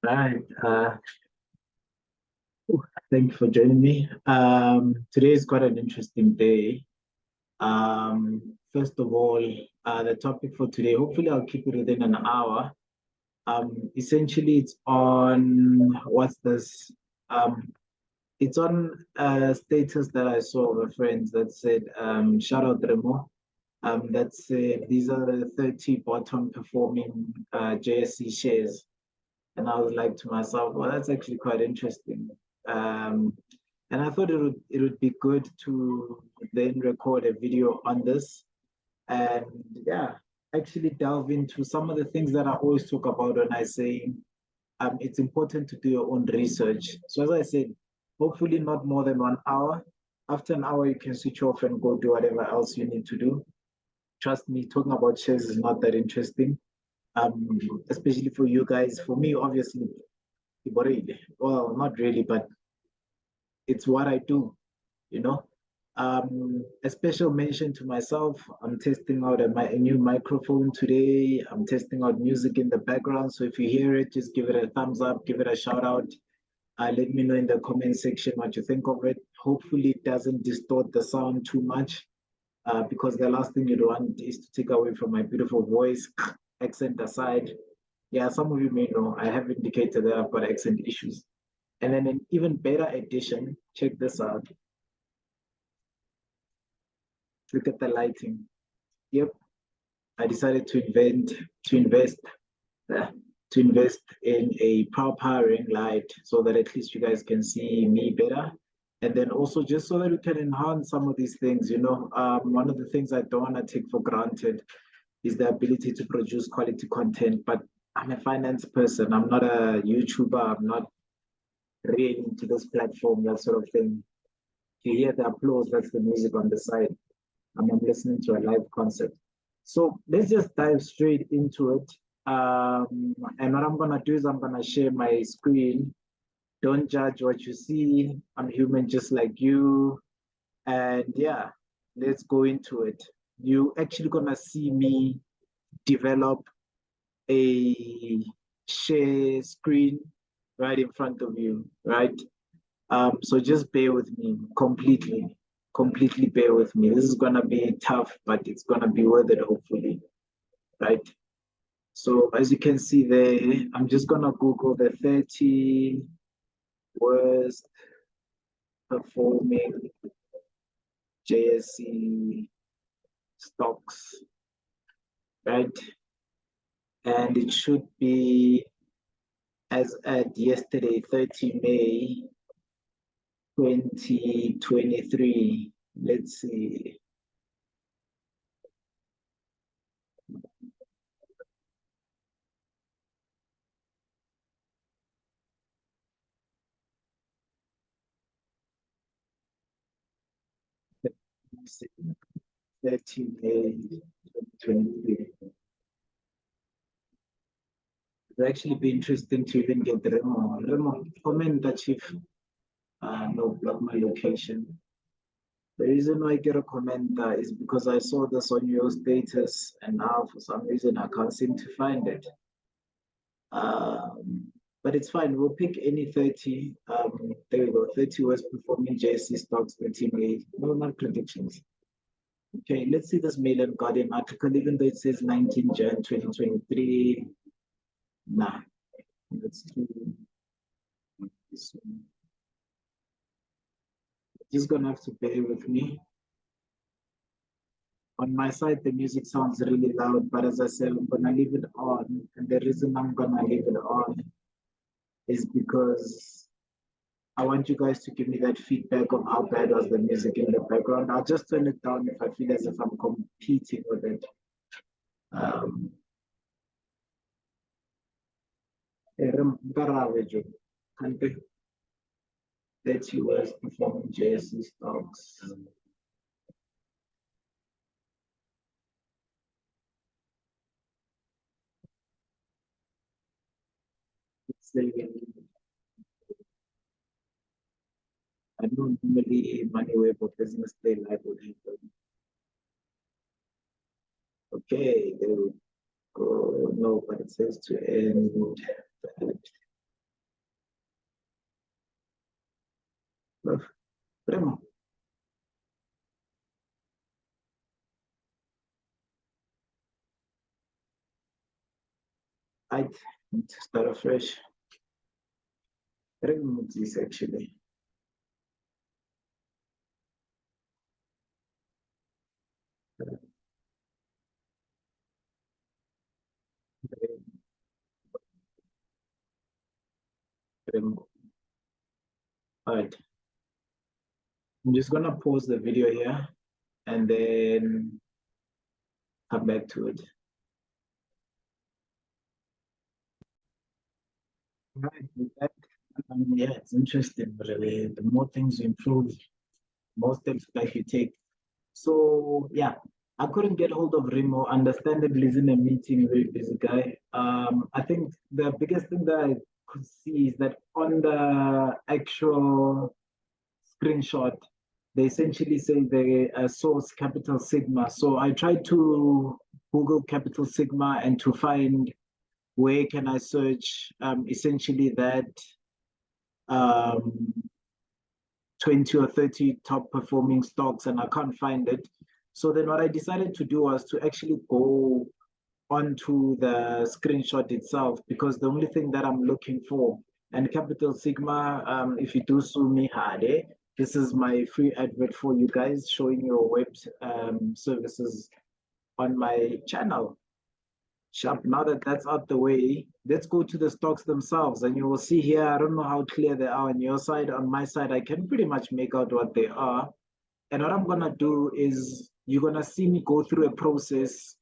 Right. Thank you for joining me. Today is quite an interesting day. First of all, the topic for today, hopefully I'll keep it within an hour. Essentially, it's on what's this? Um, it's on a status that I saw of a friend that said, shout out Remo. That said, these are the 30 bottom performing JSE shares. And I was like to myself, well, that's actually quite interesting. Um, and I thought it would be good to then record a video on this and yeah, actually delve into some of the things that I always talk about when I say it's important to do your own research. So as I said, hopefully not more than 1 hour. After an hour, you can switch off and go do whatever else you need to do. Trust me, talking about shares is not that interesting, especially for you guys. For me, obviously, well, not really, but it's what I do, you know. A special mention to myself. I'm testing out a new microphone today. I'm testing out music in the background. So if you hear it, just give it a thumbs up, give it a shout out. Let me know in the comment section what you think of it. Hopefully, it doesn't distort the sound too much, because the last thing you'd want is to take away from my beautiful voice, accent aside. Yeah, some of you may know I have indicated that I've got accent issues. And then an even better addition, check this out. Look at the lighting. Yep, I decided to invest, uh, to invest in a proper ring light so that at least you guys can see me better. And then also just so that we can enhance some of these things, one of the things I don't want to take for granted is the ability to produce quality content. But I'm a finance person. I'm not a YouTuber. I'm not really into this platform, that sort of thing. You hear the applause, that's the music on the side. I'm listening to a live concert. So let's just dive straight into it. And what I'm gonna do is I'm gonna share my screen. Don't judge what you see. I'm human just like you. And yeah, let's go into it. You actually gonna see me develop a share screen right in front of you, right? So just bear with me completely bear with me. This is gonna be tough, but it's gonna be worth it, hopefully, right? So as you can see there, I'm just gonna Google the 30 worst performing JSE stocks, right? And it should be as at yesterday, 30 May 2023. Let's see. Let's see. 30 May 2023. It'd actually be interesting to even get Remo. Remo, comment that chief. No, block my location. The reason why I get a comment is because I saw this on your status and now for some reason I can't seem to find it. But it's fine. We'll pick any 30. There we go. 30 worst performing JSE stocks, 30 May. No, not predictions. Okay, let's see this Mail and Guardian article, even though it says 19 Jan 2023. Nah, let's do this one. Just gonna have to bear with me. On my side, the music sounds really loud, but as I said, I'm gonna leave it on. And the reason I'm gonna leave it on is because I want you guys to give me that feedback of how bad was the music in the background. I'll just turn it down if I feel as if I'm competing with it. Um, 30 worst performing JSE stocks. I don't normally money way for business day live with people. Okay, there we go. No, but it says to end. Primo. I need to start afresh. Remove this actually. Remove. All right. I'm just gonna pause the video here and then come back to it. Right. With that, yeah, it's interesting, really. The more things you improve, more steps back you take. So yeah, I couldn't get hold of Remo. Understandably, he's in a meeting, very busy guy. I think the biggest thing that I could see is that on the actual screenshot, they essentially say the source capital Sigma. So I tried to Google capital Sigma and to find where can I search essentially that um, 20 or 30 top performing stocks, and I can't find it. So then what I decided to do was to actually go onto the screenshot itself, because the only thing that I'm looking for, and Capital Sigma, if you do sue me hard, this is my free advert for you guys, showing your web services on my channel. Sharp. Now that that's out the way, let's go to the stocks themselves, and you will see here. I don't know how clear they are on your side. On my side, I can pretty much make out what they are. And what I'm gonna do is you're gonna see me go through a process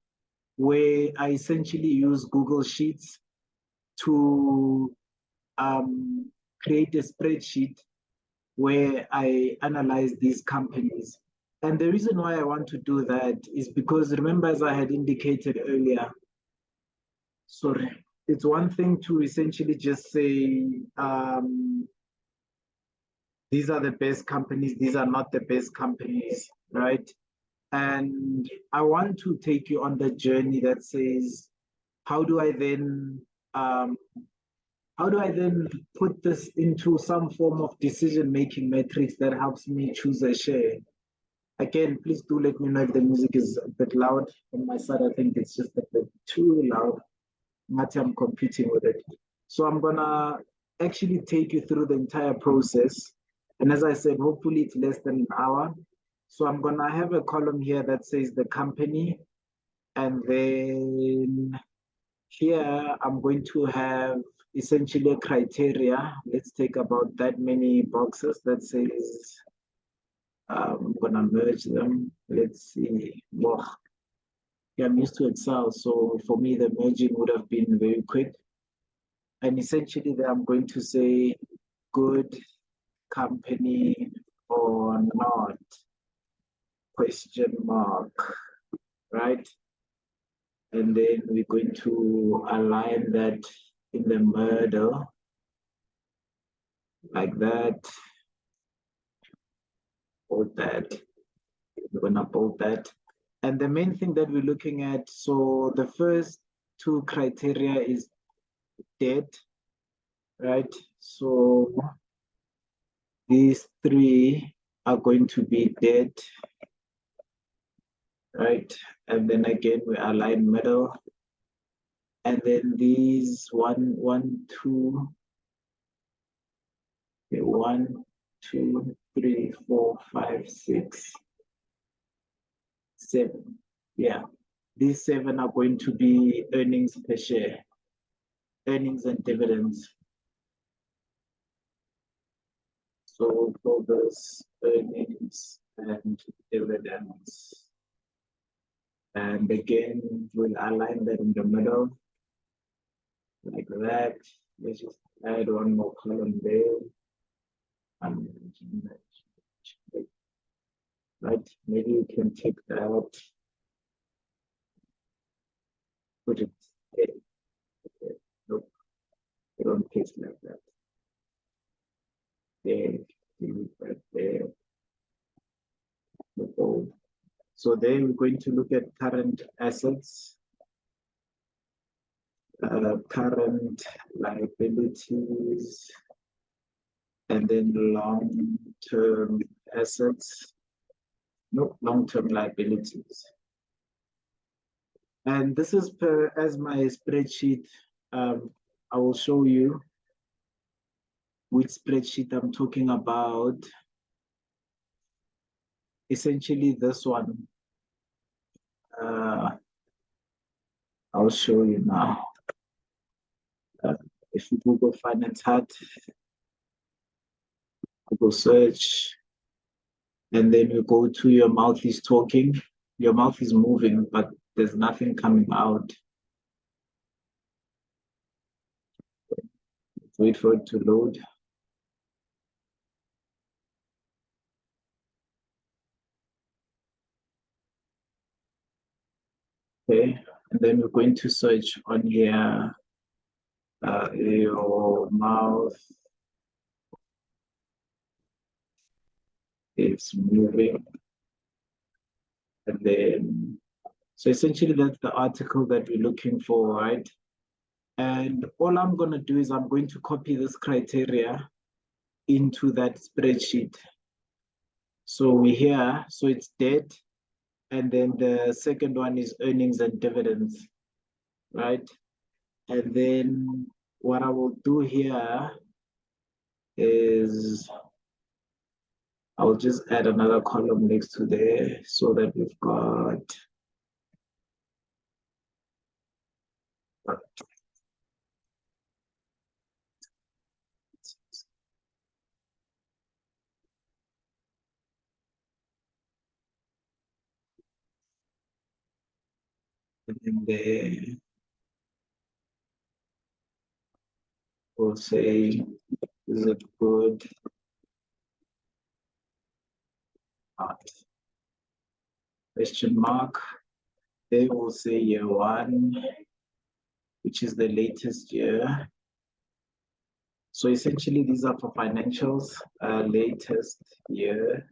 where I essentially use Google Sheets to create a spreadsheet where I analyze these companies. And the reason why I want to do that is because remember, as I had indicated earlier, sorry, it's one thing to essentially just say, these are the best companies, these are not the best companies, right? And I want to take you on the journey that says, how do I then um, how do I then put this into some form of decision-making matrix that helps me choose a share? Again, please do let me know if the music is a bit loud. On my side, I think it's just a bit too loud. Much I'm competing with it. So I'm gonna actually take you through the entire process. And as I said, hopefully it's less than an hour. So I'm gonna have a column here that says the company, and then here I'm going to have essentially a criteria. Let's take about that many boxes that says, I'm gonna merge them. Let's see. Well, yeah, I'm used to Excel, so for me the merging would have been very quick. And essentially there I'm going to say good company or not, question mark, right? And then we're going to align that in the middle like that, bold that. We're gonna bold that. And the main thing that we're looking at, so the first two criteria is debt, right? So these three are going to be debt, right? And then again, we align middle. And then these one, two, okay, 1, 2, 3, 4, 5, 6, 7. Yeah, these 7 are going to be earnings per share, earnings and dividends. So for this earnings and dividends. And again, we'll align that in the middle like that. Let's just add one more column there. Right, maybe you can take that out, put it there. Okay. Nope, you don't paste like that. There, leave it right there. So then we're going to look at current assets, current liabilities, and then long-term assets, no, long-term liabilities. And this is per as my spreadsheet. I will show you which spreadsheet I'm talking about. Essentially this one. I'll show you now. If you Google Finance Hut, Google search, and then you go to your mouth is talking, your mouth is moving, but there's nothing coming out. Wait for it to load. Okay, and then we're going to search on here, your mouth is moving. And then, so essentially that's the article that we're looking for, right? And all I'm going to do is I'm going to copy this criteria into that spreadsheet. So we here, so it's debt, and then the second one is earnings and dividends, right? And then what I will do here is I'll just add another column next to there so that we've got in there. We'll say, is it good? Not. Question mark. They will say year one, which is the latest year. So essentially these are for financials, latest year.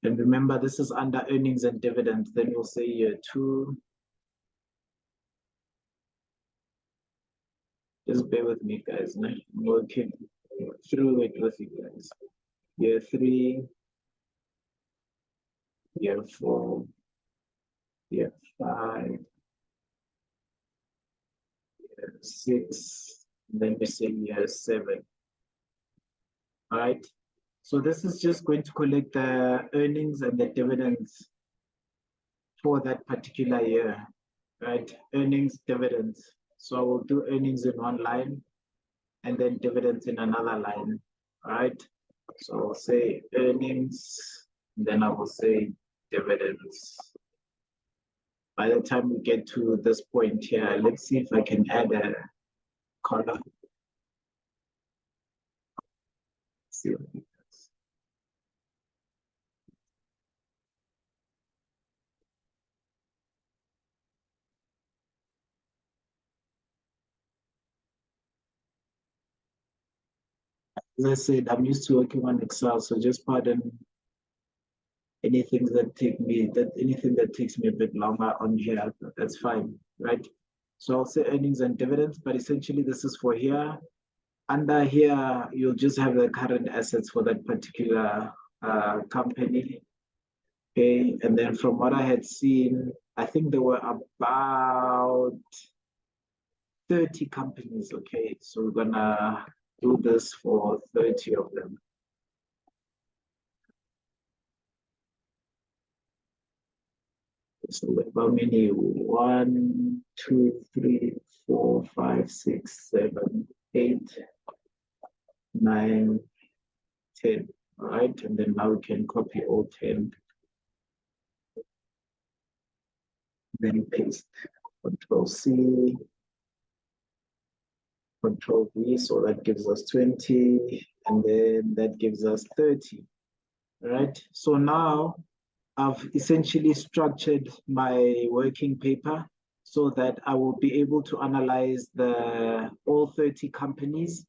And remember, this is under earnings and dividends. Then we'll say year two. Just bear with me, guys. I'm working through it with you guys. Year three, year four, year five, year six, then we say year seven. All right. So this is just going to collect the earnings and the dividends for that particular year, right? Earnings, dividends. So I will do earnings in one line and then dividends in another line, right? So I'll say earnings, then I will say dividends. By the time we get to this point here, let's see if I can add a column. See what it does. As I said, I'm used to working on Excel, so just pardon anything that takes me a bit longer on here. That's fine, right? So I'll say earnings and dividends, but essentially this is for here. Under here, you'll just have the current assets for that particular company. Okay, and then from what I had seen, I think there were about 30 companies. Okay, so we're gonna do this for 30 of them. So how many? 1, 2, 3, 4, 5, 6, 7, 8, 9, 10. All right, and then now we can copy all 10. Then paste. Control C, Control V, so that gives us 20, and then that gives us 30. All right, so now I've essentially structured my working paper so that I will be able to analyze all 30 companies,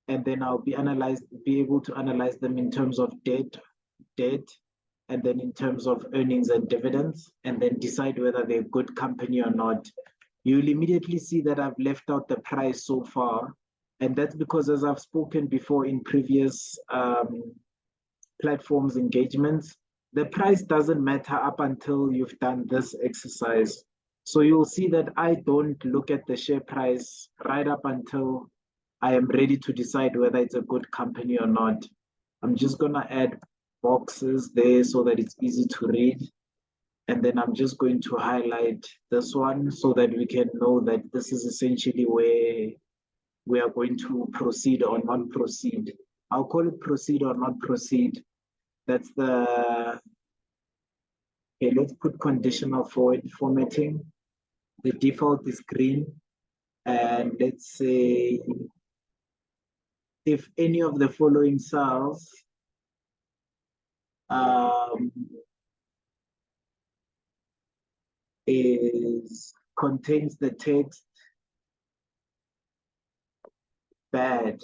and then I'll be able to analyze them in terms of debt, and then in terms of earnings and dividends, and then decide whether they're a good company or not. You'll immediately see that I've left out the price so far, And that's because, as I've spoken before in previous platforms engagements, the price doesn't matter up until you've done this exercise. So you'll see that I don't look at the share price right up until I am ready to decide whether it's a good company or not. I'm just gonna add boxes there so that it's easy to read. And then I'm just going to highlight this one so that we can know that this is essentially where we are going to proceed or not proceed. I'll call it proceed or not proceed. That's the, okay, let's put conditional formatting. The default is green. And let's say if any of the following cells contains the text bad,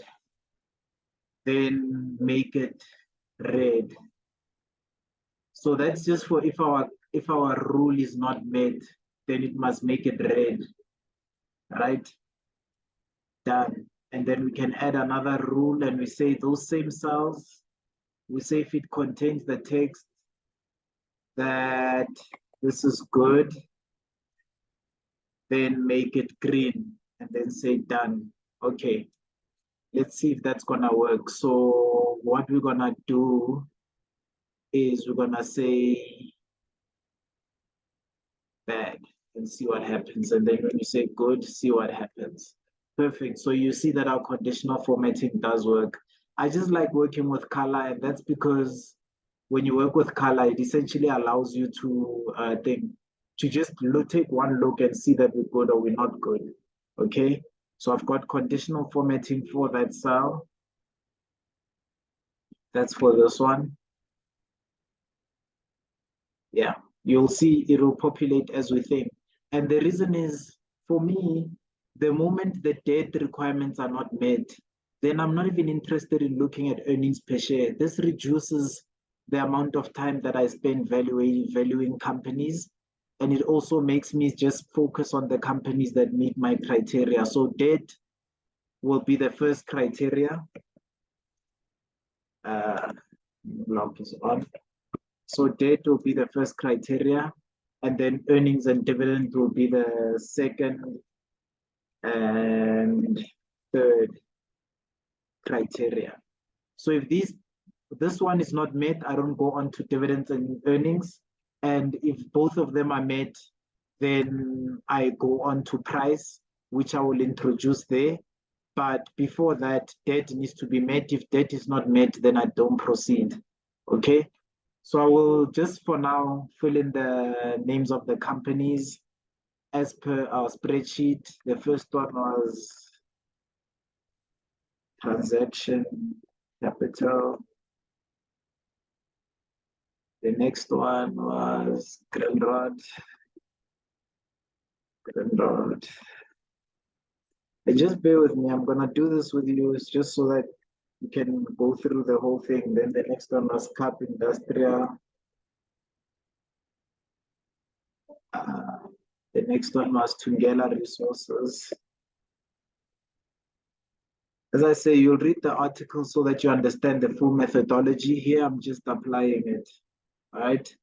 then make it red. So that's just for if our rule is not met, then it must make it red, right? Done. And then we can add another rule and we say those same cells, we say if it contains the text that this is good, then make it green and then say done. Okay, let's see if that's gonna work. So what we're gonna do is we're gonna say bad and see what happens. And then when you say good, see what happens. Perfect. So you see that our conditional formatting does work. I just like working with color, and that's because when you work with color, it essentially allows you to just take one look and see that we're good or we're not good. Okay. So I've got conditional formatting for that cell. That's for this one. Yeah, you'll see it will populate as we think. And the reason is, for me, the moment the debt requirements are not met, then I'm not even interested in looking at earnings per share. This reduces the amount of time that I spend valuing companies. And it also makes me just focus on the companies that meet my criteria. So debt will be the first criteria. Block is on. So debt will be the first criteria, and then earnings and dividend will be the second and third criteria. So if this one is not met, I don't go on to dividends and earnings. And if both of them are met, then I go on to price, which I will introduce there. But before that, debt needs to be met. If debt is not met, then I don't proceed. Okay. So I will just for now fill in the names of the companies as per our spreadsheet. The first one was Transaction Capital. The next one was Grindrod. And just bear with me. I'm gonna do this with you. It's just so that you can go through the whole thing. Then the next one was Cap Industrial. The next one was Tungela Resources. As I say, you'll read the article so that you understand the full methodology. Here, I'm just applying it, all right?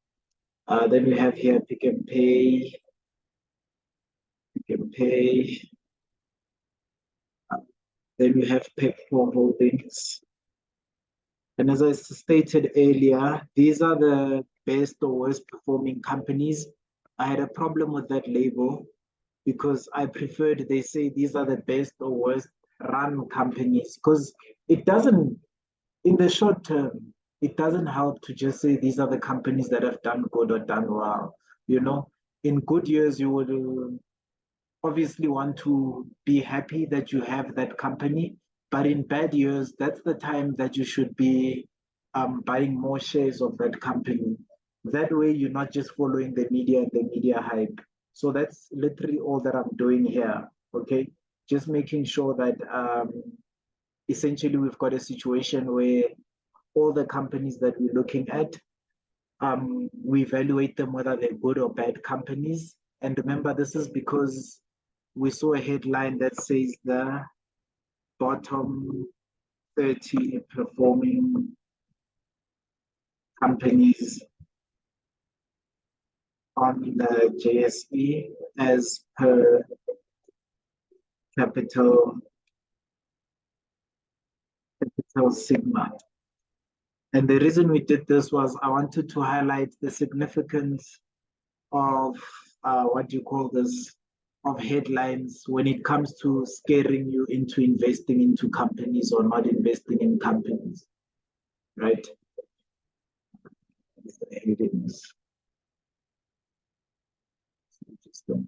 Then we have here Pick and Pay. Then we have Pepco Holdings. And as I stated earlier, these are the best or worst performing companies. I had a problem with that label because I preferred they say these are the best or worst run companies, because it doesn't, in the short term, it doesn't help to just say these are the companies that have done good or done well. You know, in good years, you would obviously want to be happy that you have that company, but in bad years, that's the time that you should be buying more shares of that company. That way, you're not just following the media and the media hype. So that's literally all that I'm doing here. Okay, just making sure that essentially we've got a situation where all the companies that we're looking at, we evaluate them whether they're good or bad companies. And remember, this is because we saw a headline that says the bottom 30 performing companies on the JSE as per capital sigma. And the reason we did this was I wanted to highlight the significance of what do you call this, of headlines when it comes to scaring you into investing into companies or not investing in companies, right? The headings. Interesting.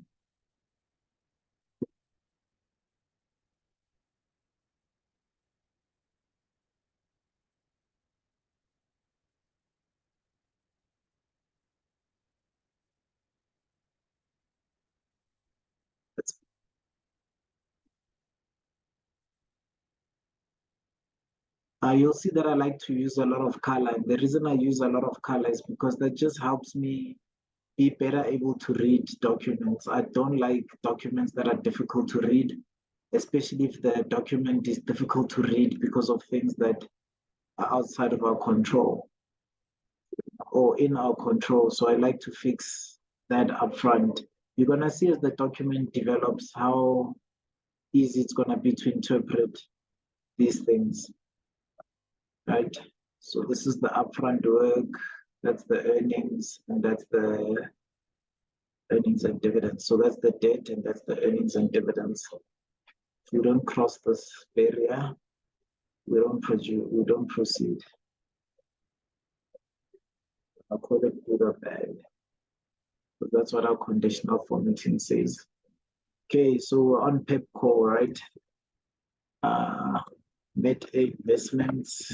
You'll see that I like to use a lot of color. And the reason I use a lot of color is because that just helps me be better able to read documents. I don't like documents that are difficult to read, especially if the document is difficult to read because of things that are outside of our control or in our control. So I like to fix that upfront. You're going to see as the document develops how easy it's going to be to interpret these things, right? So this is the upfront work, that's the earnings, and that's the earnings and dividends. So that's the debt and that's the earnings and dividends. If we don't cross this barrier, we don't proceed. I'll call it good or bad. So that's what our conditional formatting says. Okay, so on PEPCO, right? Net investments.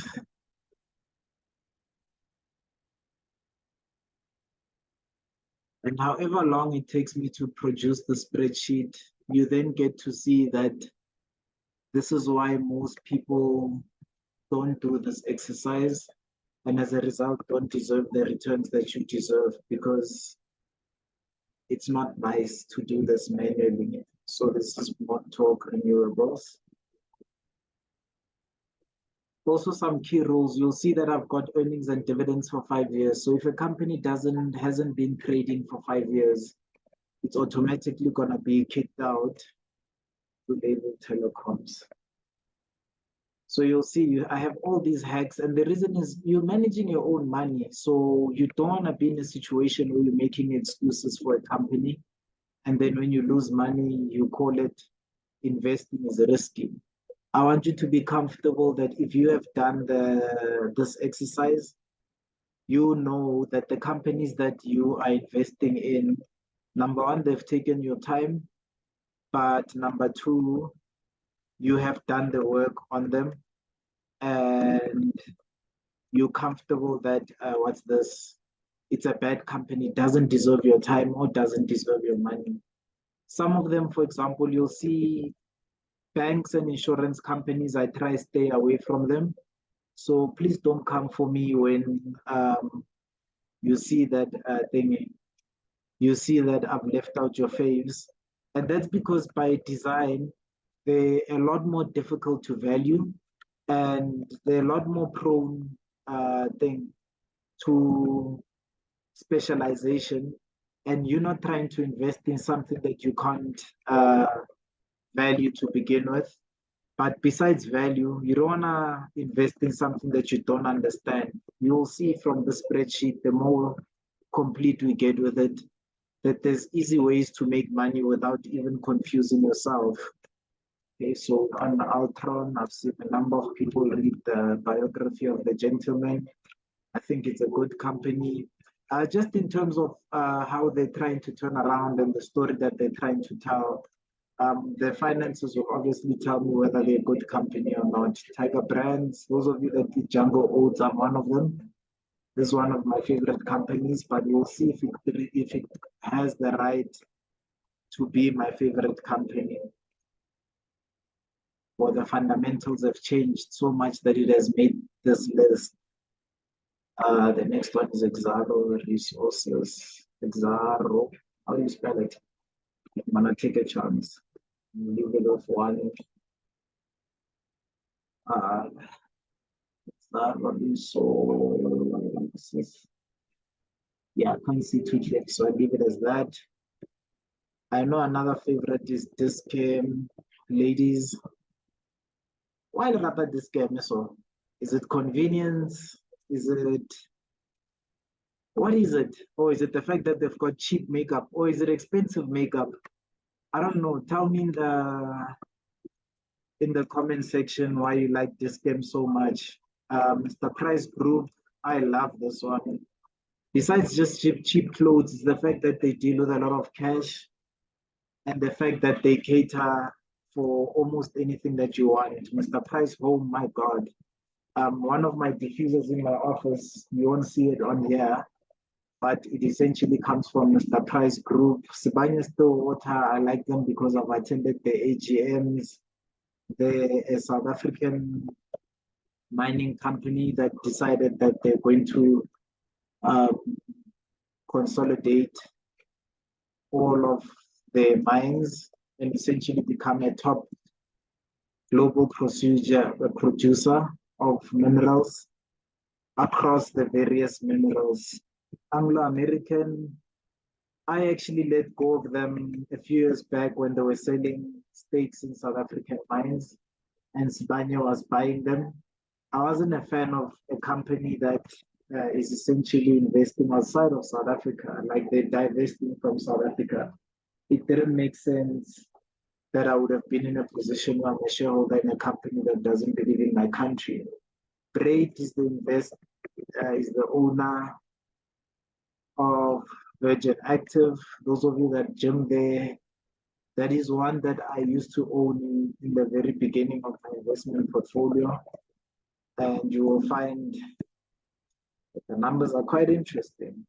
And however long it takes me to produce the spreadsheet, you then get to see that this is why most people don't do this exercise, and as a result don't deserve the returns that you deserve, because it's not nice to do this manually. So this is more talk renewables. Also some key rules, you'll see that I've got earnings and dividends for 5 years. So if a company hasn't been trading for 5 years, it's automatically gonna be kicked out to label telecoms. So you'll see I have all these hacks, and the reason is you're managing your own money. So you don't want to be in a situation where you're making excuses for a company, and then when you lose money, you call it investing is risky. I want you to be comfortable that if you have done this exercise, you know that the companies that you are investing in, number one, they've taken your time, but number two, you have done the work on them, and you're comfortable that it's a bad company, doesn't deserve your time or doesn't deserve your money. Some of them, for example, you'll see banks and insurance companies, I try stay away from them. So please don't come for me when you see that you see that I've left out your faves. And that's because by design, they're a lot more difficult to value, and they're a lot more prone to specialization, and you're not trying to invest in something that you can't value to begin with. But besides value, you don't want to invest in something that you don't understand. You'll see from the spreadsheet, the more complete we get with it, that there's easy ways to make money without even confusing yourself. Okay, so on Altron, I've seen a number of people read the biography of the gentleman. I think it's a good company. Just in terms of how they're trying to turn around and the story that they're trying to tell, the finances will obviously tell me whether they're a good company or not. Tiger Brands, those of you that did Jungle Oats, I'm one of them. This is one of my favorite companies, but we'll see if it has the right to be my favorite company, or the fundamentals have changed so much that it has made this list. The next one is Exaro Resources. Exaro, how do you spell it? I'm gonna take a chance. Leave it off one. It's that one. So yeah, I can't see too clear, so I leave it as that. I know another favorite is this game, ladies. Why about this game? So, is it convenience? Is it what is it? Or is it the fact that they've got cheap makeup? Or is it expensive makeup? I don't know. Tell me in the comment section why you like this game so much. Mr. Price Group, I love this one. Besides just cheap clothes, the fact that they deal with a lot of cash and the fact that they cater for almost anything that you want. Mr. Price Home, my God. One of my diffusers in my office, you won't see it on here, but it essentially comes from Mr. Price Group. Sibanye Stillwater, I like them because I've attended the AGMs. They're a South African mining company that decided that they're going to um, consolidate all of their mines and essentially become a top global producer of minerals across the various minerals. Anglo American, I actually let go of them a few years back when they were selling stakes in South African mines and Sibanye was buying them. I wasn't a fan of a company that is essentially investing outside of South Africa, like they're divesting from South Africa. It didn't make sense that I would have been in a position where I'm a shareholder in a company that doesn't believe in my country. Braid is is the owner of Virgin Active. Those of you that gym there, that is one that I used to own in the very beginning of my investment portfolio. And you will find that the numbers are quite interesting.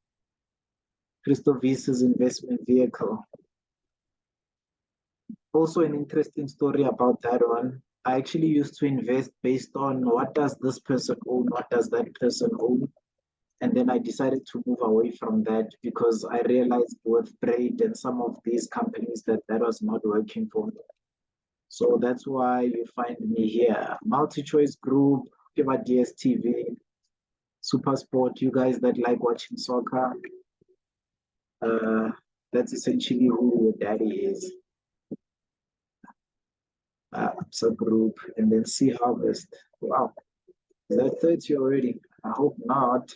Crystal Visa's investment vehicle. Also an interesting story about that one. I actually used to invest based on what does this person own, what does that person own. And then I decided to move away from that because I realized with Braid and some of these companies that that was not working for me. So that's why you find me here. Multi-choice group, give a DSTV, Super Sport, you guys that like watching soccer. Uh, that's essentially who your daddy is. ABSA Group, and then Sea Harvest. Wow, is that 30 already? I hope not,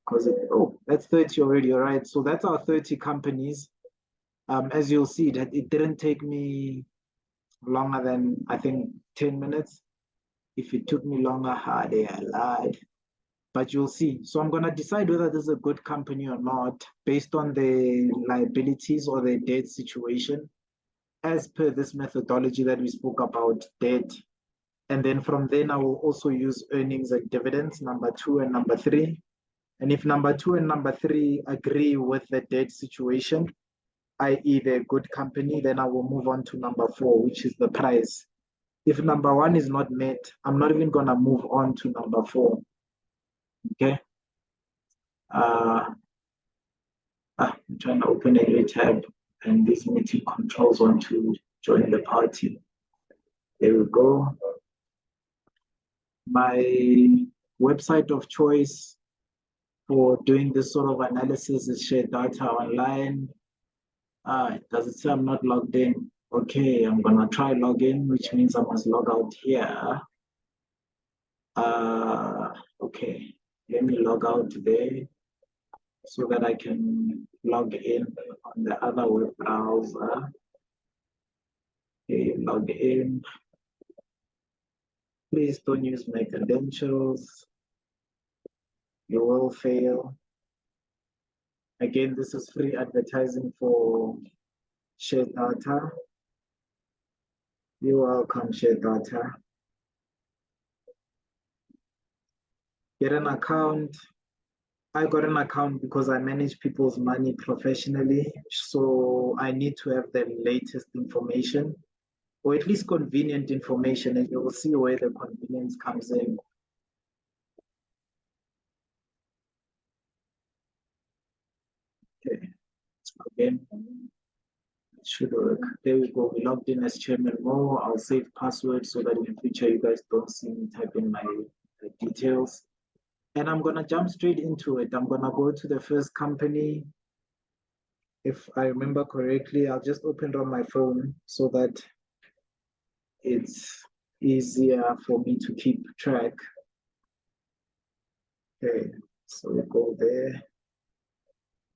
because oh, that's 30 already. All right, so that's our 30 companies. As you'll see, that it didn't take me longer than I think 10 minutes. If it took me longer, I lied. But you'll see. So I'm gonna decide whether this is a good company or not based on the liabilities or the debt situation, as per this methodology that we spoke about, debt. And then from then, I will also use earnings and dividends, number 2 and number 3. And if number 2 and number 3 agree with the debt situation, i.e. they're a good company, then I will move on to number 4, which is the price. If number 1 is not met, I'm not even gonna move on to number 4. Okay. I'm trying to open a new tab and this meeting controls want to join the party. There we go. My website of choice for doing this sort of analysis is share data online. Does it say I'm not logged in? Okay, I'm gonna try log in, which means I must log out here. Okay, let me log out there so that I can log in on the other web browser. Okay, log in. Please don't use my credentials. You will fail. Again, this is free advertising for share data. You're welcome, share data. Get an account. I got an account because I manage people's money professionally. So I need to have the latest information or at least convenient information, and you will see where the convenience comes in. Okay, again, should work. There we go. We logged in as Chairman Mo. I'll save password so that in the future you guys don't see me type in my details. And I'm gonna jump straight into it. I'm gonna go to the first company. If I remember correctly, I'll just open it on my phone so that it's easier for me to keep track. Okay, so we go there.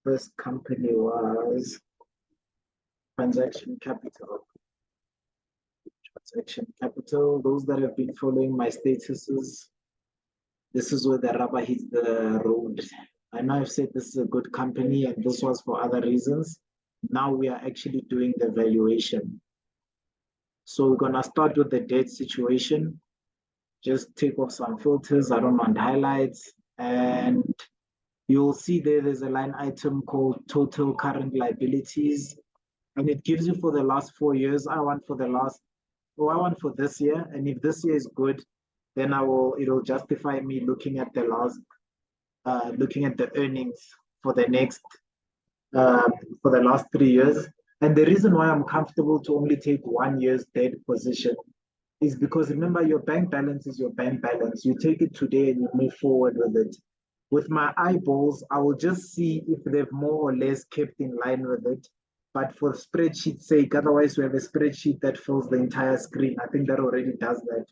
First company was Transaction Capital. Transaction Capital, those that have been following my statuses, this is where the rubber hits the road. I know I've said this is a good company and this was for other reasons. Now we are actually doing the valuation. So we're gonna start with the debt situation. Just take off some filters, I don't want highlights. And you'll see there's a line item called total current liabilities. And it gives you for the last 4 years. I want for this year. And if this year is good, then it'll justify me looking at the earnings for the last 3 years. And the reason why I'm comfortable to only take 1 year's debt position is because remember, your bank balance is your bank balance. You take it today and you move forward with it. With my eyeballs, I will just see if they've more or less kept in line with it. But for spreadsheet's sake, otherwise we have a spreadsheet that fills the entire screen. I think that already does that.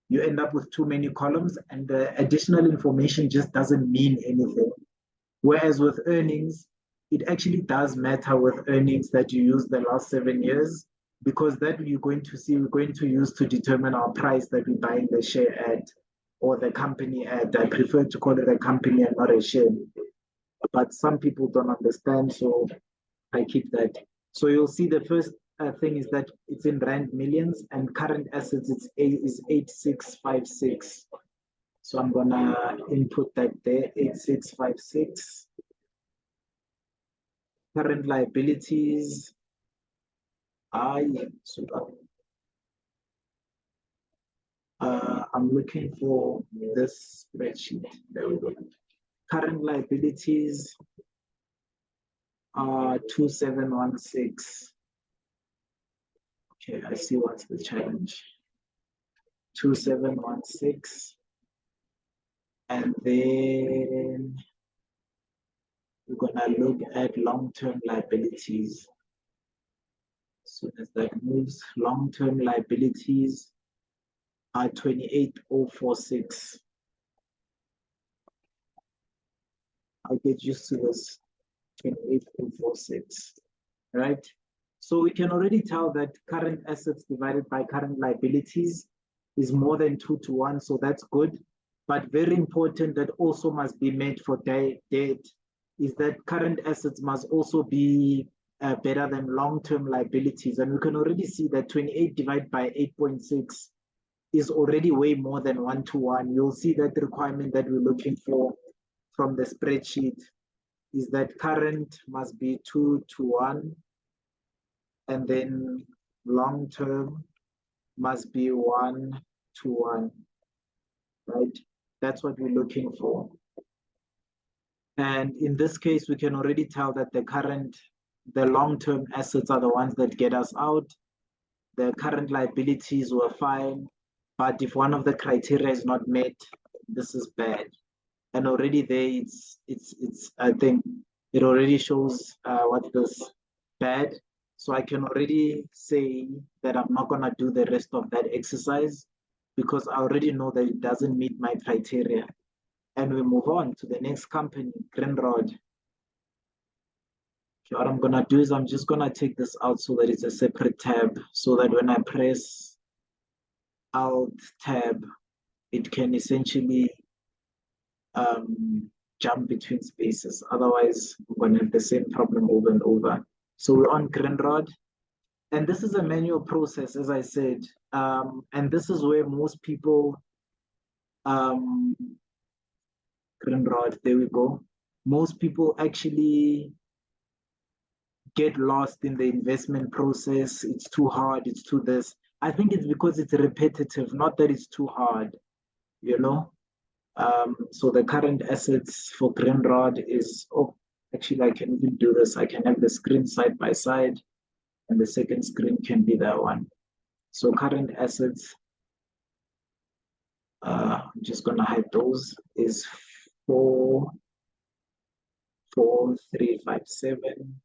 You end up with too many columns and the additional information just doesn't mean anything. Whereas with earnings, it actually does matter with earnings that you use the last 7 years, because that we're going to use to determine our price that we're buying the share at or the company at. I prefer to call it a company and not a share. But some people don't understand, so I keep that. So you'll see the first thing is that it's in rand millions and current assets is 8656. So I'm gonna input that there, 8656. Current liabilities. I'm looking for this spreadsheet. There we go. Current liabilities are 2716. Okay, I see what's the challenge. 2716. And then we're gonna look at long-term liabilities. As soon as that moves, long-term liabilities are 28046. I'll get used to this, 28046, right? So we can already tell that current assets divided by current liabilities is more than 2-to-1, so that's good. But very important that also must be made for debt is that current assets must also be better than long-term liabilities. And we can already see that 28 divided by 8.6 is already way more than 1-to-1. You'll see that the requirement that we're looking for from the spreadsheet is that current must be 2-to-1, and then long-term must be 1-to-1, right? That's what we're looking for. And in this case, we can already tell that the long-term assets are the ones that get us out. The current liabilities were fine, but if one of the criteria is not met, this is bad. And already there, I think it already shows what is bad. So I can already say that I'm not gonna do the rest of that exercise because I already know that it doesn't meet my criteria. And we move on to the next company, Grindrod. Okay, what I'm gonna do is I'm just gonna take this out so that it's a separate tab, so that when I press Alt tab, it can essentially jump between spaces. Otherwise, we're gonna have the same problem over and over. So we're on Grindrod. And this is a manual process, as I said. And this is where most people, Grindrod, there we go. Most people actually get lost in the investment process. It's too hard, it's too this. I think it's because it's repetitive, not that it's too hard, you know? So the current assets for Grindrod is, actually I can even do this. I can have the screen side by side. and the second screen can be that one. So current assets, I'm just gonna hide those, is 44357.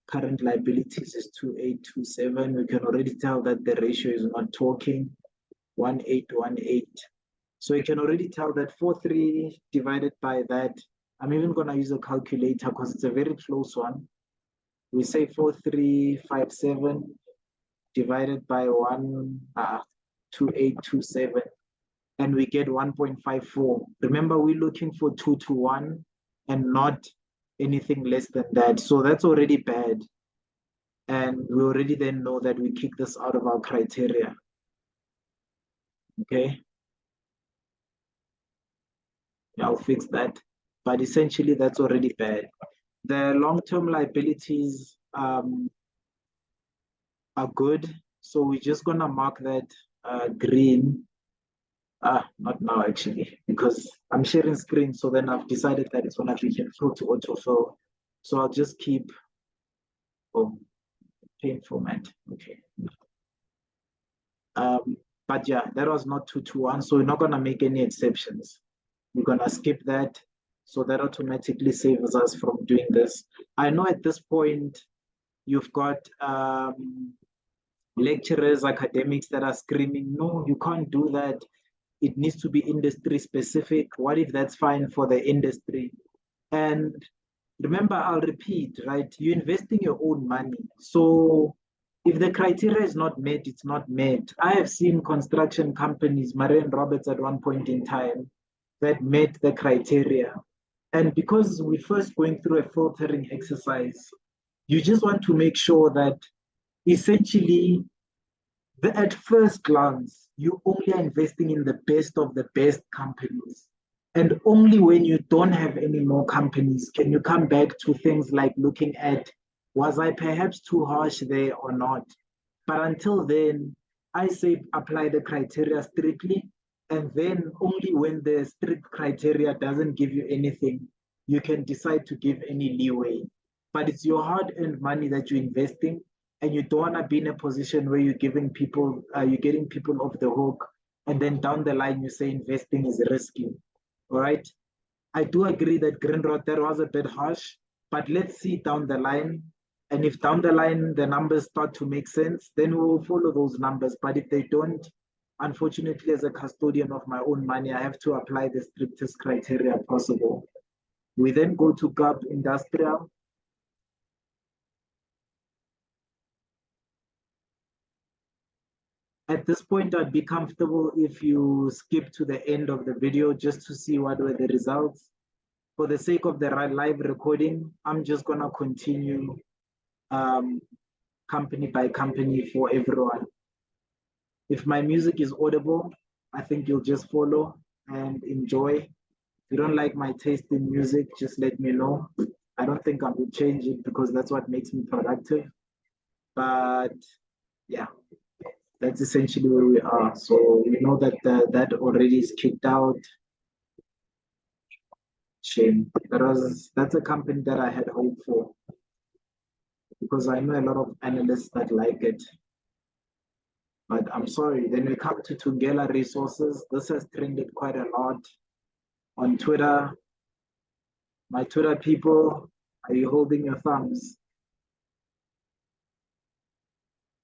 Current liabilities is 2827. We can already tell that the ratio is not talking, 1818. So you can already tell that 43 divided by that. I'm even gonna use a calculator because it's a very close one. We say 4357 divided by 2827, and we get 1.54. Remember, we're looking for 2 to 1 and not anything less than that. So that's already bad. And we already then know that we kick this out of our criteria. Okay. I'll fix that. But essentially, that's already bad. The long-term liabilities are good. So we're just going to mark that green. Not now, actually, because I'm sharing screen. So then I've decided that it's going to be fill to autofill. So I'll just keep paint format. Okay. But yeah, that was not 2 to 1. So we're not going to make any exceptions. We're going to skip that. So that automatically saves us from doing this. I know at this point, you've got lecturers, academics that are screaming, no, you can't do that. It needs to be industry specific. What if that's fine for the industry? And remember, I'll repeat, right? You're investing your own money. So if the criteria is not met, it's not met. I have seen construction companies, Murray and Roberts at one point in time, that met the criteria. And because we're first going through a filtering exercise, you just want to make sure that essentially, at first glance, you only are investing in the best of the best companies. And only when you don't have any more companies can you come back to things like looking at, was I perhaps too harsh there or not? But until then, I say apply the criteria strictly. And then only when the strict criteria doesn't give you anything, you can decide to give any leeway. But it's your hard-earned money that you're investing, and you don't want to be in a position where you're getting people off the hook, and then down the line you say investing is risky. All right. I do agree that Greenrod that was a bit harsh, but let's see down the line. And if down the line the numbers start to make sense, then we will follow those numbers. But if they don't, unfortunately, as a custodian of my own money, I have to apply the strictest criteria possible. We then go to GAP Industrial. At this point, I'd be comfortable if you skip to the end of the video just to see what were the results. For the sake of the live recording, I'm just going to continue company by company for everyone. If my music is audible, I think you'll just follow and enjoy. If you don't like my taste in music, just let me know. I don't think I will change it because that's what makes me productive. But yeah, that's essentially where we are. So we know that that already is kicked out. Shame. That's a company that I had hoped for because I know a lot of analysts that like it. But I'm sorry, then we come to Tungela Resources. This has trended quite a lot on Twitter. My Twitter people, are you holding your thumbs?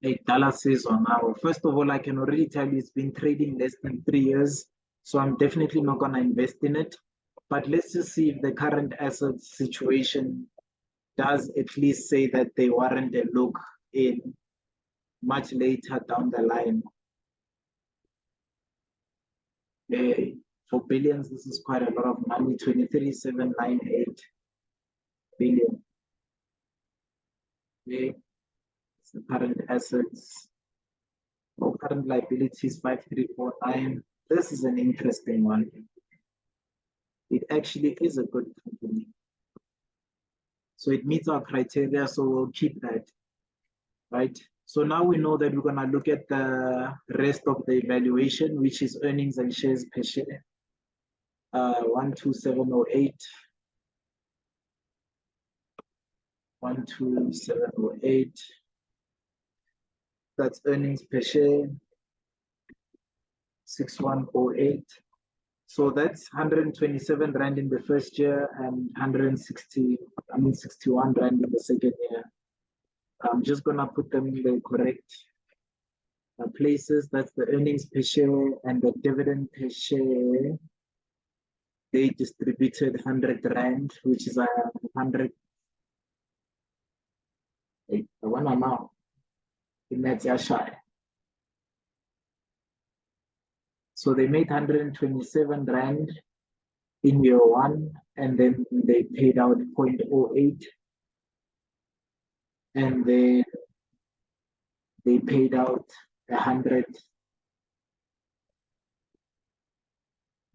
$8 says on now. First of all, I can already tell you it's been trading less than 3 years. So I'm definitely not going to invest in it. But let's just see if the current asset situation does at least say that they warrant a look in much later down the line. For billions, this is quite a lot of money, 23,798 billion. Okay. So current assets, or current liabilities, 5349. This is an interesting one. It actually is a good company. So it meets our criteria, so we'll keep that, right? So now we know that we're gonna look at the rest of the evaluation, which is earnings and shares per share. 12708. 12708. That's earnings per share, 6108. So that's 127 Rand in the first year and 61 Rand in the second year. I'm just gonna put them in the correct places. That's the earnings per share and the dividend per share. They distributed 100 Rand, which is 100. The one amount in that shy. So they made 127 Rand in year one, and then they paid out 0.08, and then they paid out 100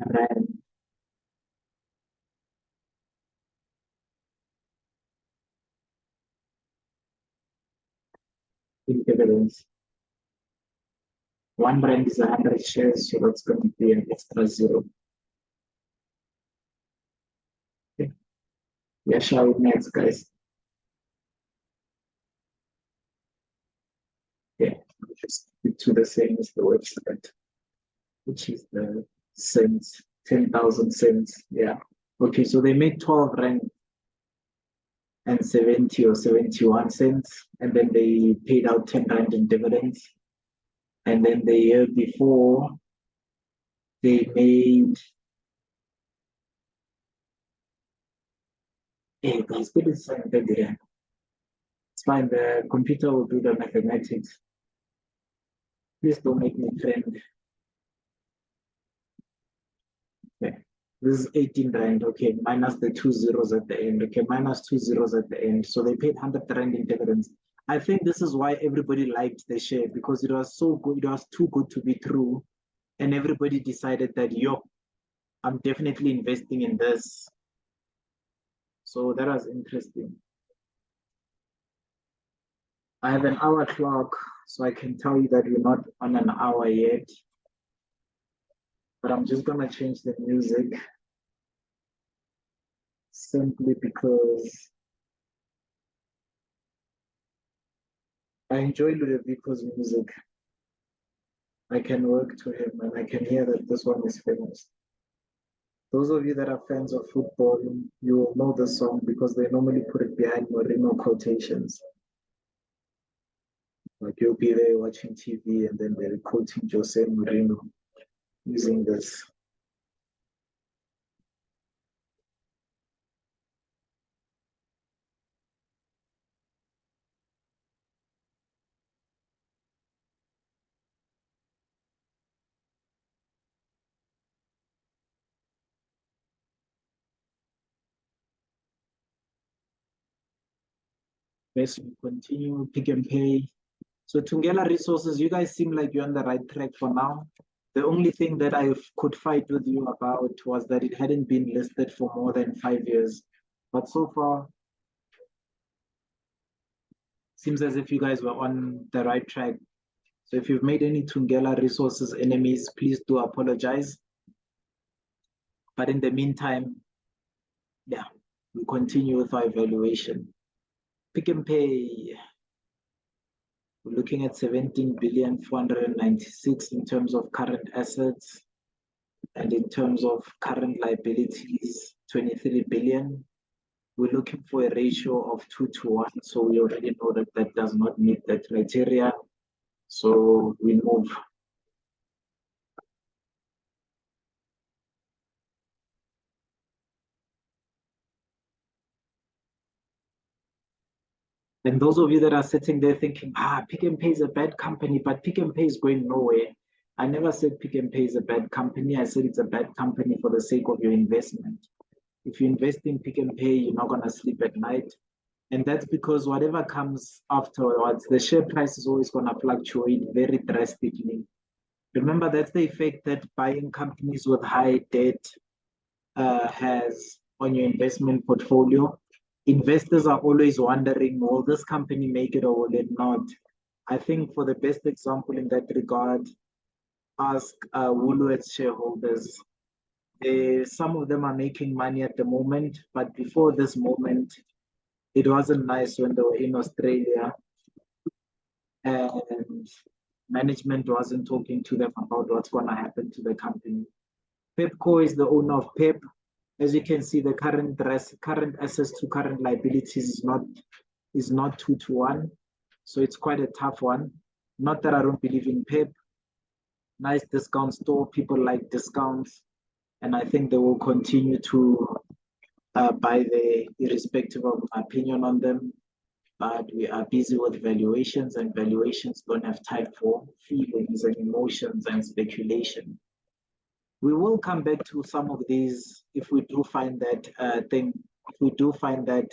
Rand in dividends. 1 Rand is 100 shares, so that's going to be an extra zero. Okay. Yeah, shall we next, guys? Yeah, just stick to the same as the website, which is the cents, 10,000 cents. Yeah. Okay, so they made 12 Rand and 70 or 71 cents, and then they paid out 10 Rand in dividends. And then the year before, they made, hey guys, good is it's fine, the computer will do the mathematics. Please don't make me trend. Okay. This is 18 Rand, okay, minus the 2 zeros at the end, okay, minus 2 zeros at the end. So they paid 100 Rand in dividends. I think this is why everybody liked the share, because it was so good, it was too good to be true. And everybody decided that, yo, I'm definitely investing in this. So that was interesting. I have an hour clock, so I can tell you that we're not on an hour yet. But I'm just gonna change the music simply because I enjoy Ludovico's music. I can work to him and I can hear that this one is famous. Those of you that are fans of football, you will know the song because they normally put it behind Mourinho quotations. Like you'll be there watching TV and then they're quoting Jose Mourinho using this. Let's continue, Pick and Pay. So Tungela Resources, you guys seem like you're on the right track for now. The only thing that I could fight with you about was that it hadn't been listed for more than 5 years. But so far, seems as if you guys were on the right track. So if you've made any Tungela Resources enemies, please do apologize. But in the meantime, yeah, we continue with our evaluation. Pick and Pay. We're looking at 17,496 in terms of current assets, and in terms of current liabilities, 23 billion. We're looking for a ratio of 2 to 1, so we already know that that does not meet that criteria. So we move. And those of you that are sitting there thinking, Pick and Pay is a bad company, but Pick and Pay is going nowhere. I never said Pick and Pay is a bad company. I said it's a bad company for the sake of your investment. If you invest in Pick and Pay, you're not going to sleep at night. And that's because whatever comes afterwards, the share price is always going to fluctuate very drastically. Remember, that's the effect that buying companies with high debt has on your investment portfolio. Investors are always wondering, will this company make it or will it not? I think for the best example in that regard, ask Woolworths shareholders. Some of them are making money at the moment, but before this moment, it wasn't nice when they were in Australia and management wasn't talking to them about what's going to happen to the company. Pepco is the owner of Pep. As you can see, the current assets to current liabilities is not 2 to 1. So it's quite a tough one. Not that I don't believe in Pep. Nice discount store. People like discounts. And I think they will continue to buy the irrespective of my opinion on them. But we are busy with valuations, and valuations don't have time for feelings and emotions and speculation. We will come back to some of these if we do find that thing. If we do find that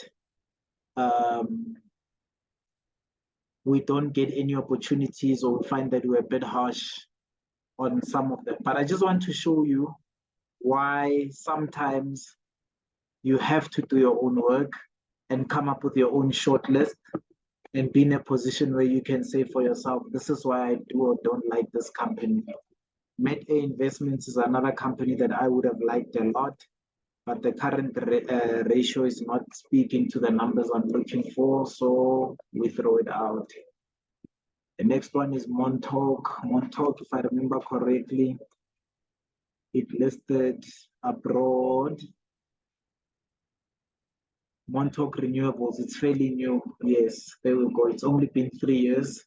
we don't get any opportunities, or we find that we're a bit harsh on some of them. But I just want to show you why sometimes you have to do your own work and come up with your own short list and be in a position where you can say for yourself, this is why I do or don't like this company. Med-A Investments is another company that I would have liked a lot, but the current ratio is not speaking to the numbers I'm looking for, so we throw it out. The next one is Montauk. Montauk, if I remember correctly, it listed abroad. Montauk Renewables, it's fairly new. Yes, there we go. It's only been 3 years.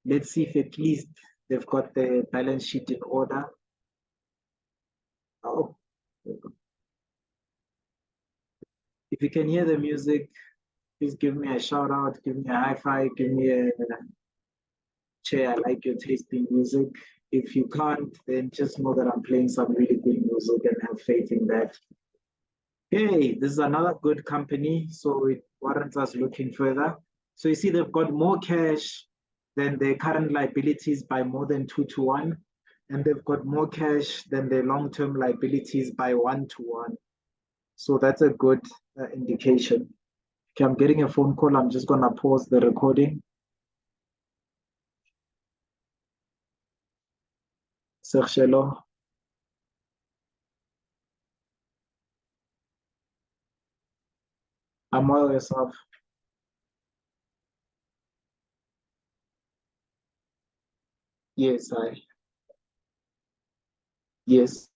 Let's see if at least they've got the balance sheet in order. Oh, if you can hear the music, please give me a shout out, give me a high five, give me a chair. I like your taste in music. If you can't, then just know that I'm playing some really good music and have faith in that. Hey, this is another good company, so it warrants us looking further. So you see, they've got more cash than their current liabilities by more than 2 to 1, and they've got more cash than their long-term liabilities by 1 to 1. So that's a good indication. Okay, I'm getting a phone call. I'm just gonna pause the recording. Sergelo. I'm well yourself. Yes, yes.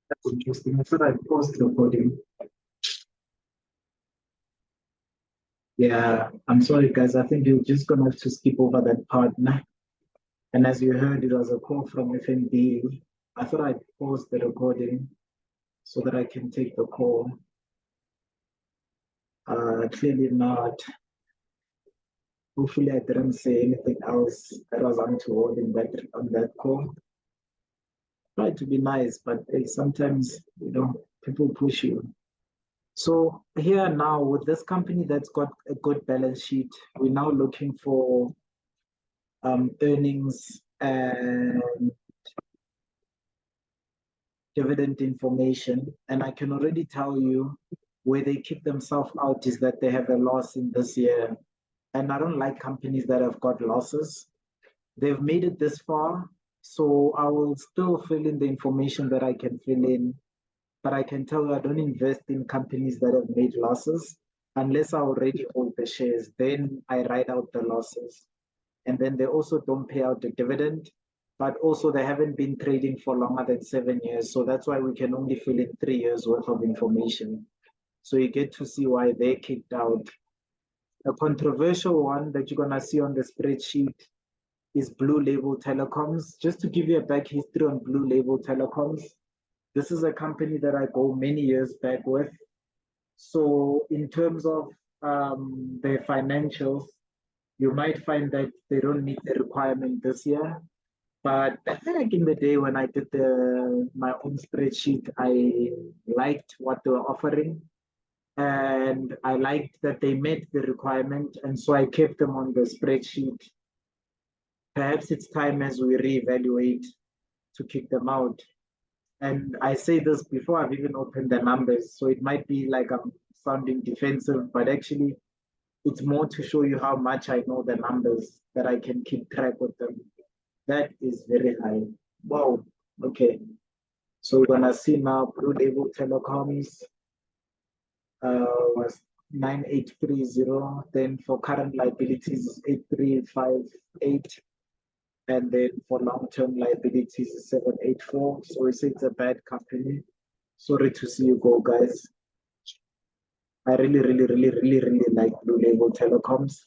That's interesting. I thought I paused the recording. Yeah, I'm sorry, guys. I think you're just gonna have to skip over that part now. And as you heard, it was a call from FNB. I thought I'd pause the recording so that I can take the call. Clearly not. Hopefully, I didn't say anything else that was untoward in that on that call. try to be nice, but sometimes, people push you. So here now with this company that's got a good balance sheet, we're now looking for earnings and dividend information. And I can already tell you where they kick themselves out is that they have a loss in this year. And I don't like companies that have got losses. They've made it this far, so I will still fill in the information that I can fill in. But I can tell you I don't invest in companies that have made losses unless I already hold the shares. Then I write out the losses. And then they also don't pay out the dividend, but also they haven't been trading for longer than 7 years. So that's why we can only fill in 3 years worth of information. So you get to see why they kicked out. A controversial one that you're going to see on the spreadsheet is Blue Label Telecoms. Just to give you a back history on Blue Label Telecoms, this is a company that I go many years back with. So in terms of their financials, you might find that they don't meet the requirement this year. But back in the day when I did my own spreadsheet, I liked what they were offering. And I liked that they met the requirement. And so I kept them on the spreadsheet. Perhaps it's time as we reevaluate to kick them out. And I say this before I've even opened the numbers. So it might be like I'm sounding defensive, but actually it's more to show you how much I know the numbers that I can keep track with them. That is very high. Wow. Okay. So we're gonna see now Blue Label Telecoms was 9830. Then for current liabilities 8358. And then for long-term liabilities 784. So we say it's a bad company. Sorry to see you go, guys. I really, really, really, really, really like Blue Label Telecoms.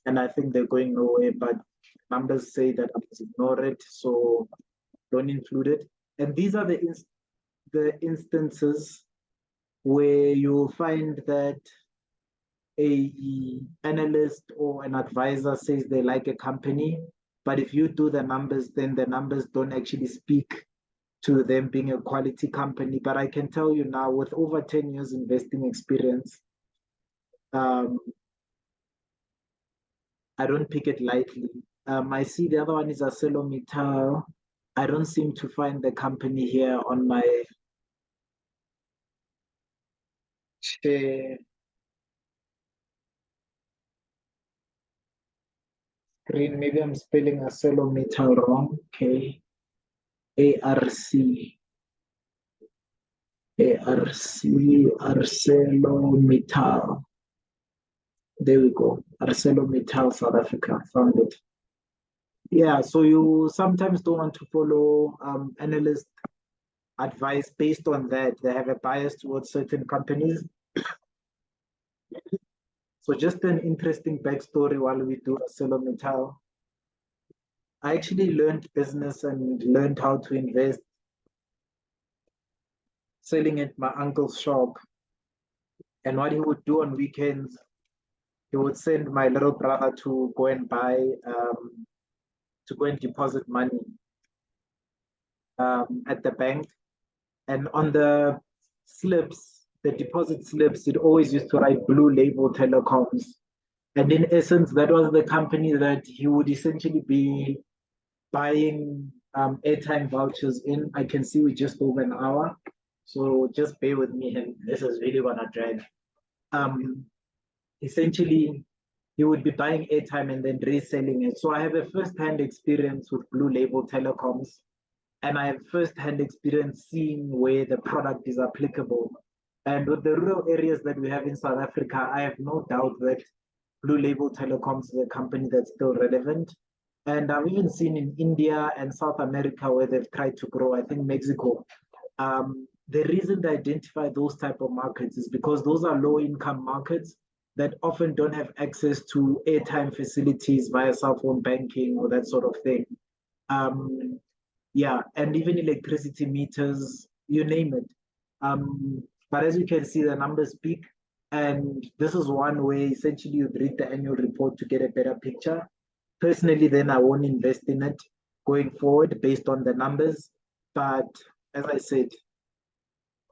And I think they're going nowhere, but numbers say that I must ignore it, so don't include it. And these are the instances where you'll find that a analyst or an advisor says they like a company, but if you do the numbers, then the numbers don't actually speak to them being a quality company. But I can tell you now, with over 10 years investing experience, I don't pick it lightly. I see the other one is ArcelorMittal. I don't seem to find the company here on my share screen. Maybe I'm spelling ArcelorMittal wrong. Okay. ARC. ArcelorMittal. There we go. ArcelorMittal, South Africa. Found it. Yeah, so you sometimes don't want to follow analyst advice based on that. They have a bias towards certain companies. So just an interesting backstory while we do ArcelorMittal. I actually learned business and learned how to invest selling at my uncle's shop. And what he would do on weekends, he would send my little brother to go and buy, to go and deposit money at the bank. And on the slips, the deposit slips, it always used to write Blue Label Telecoms. And in essence, that was the company that he would essentially be buying airtime vouchers in. I can see we just over an hour. So just bear with me, and this is really gonna drag. Essentially, he would be buying airtime and then reselling it. So I have a first-hand experience with Blue Label Telecoms, and I have first-hand experience seeing where the product is applicable. And with the rural areas that we have in South Africa, I have no doubt that Blue Label Telecoms is a company that's still relevant. And I've even seen in India and South America where they've tried to grow, I think Mexico. The reason they identify those type of markets is because those are low income markets that often don't have access to airtime facilities via cell phone banking or that sort of thing. Yeah, and even electricity meters, you name it. But as you can see, the numbers speak. And this is one way essentially you read the annual report to get a better picture. Personally, then I won't invest in it. going forward based on the numbers. But as I said,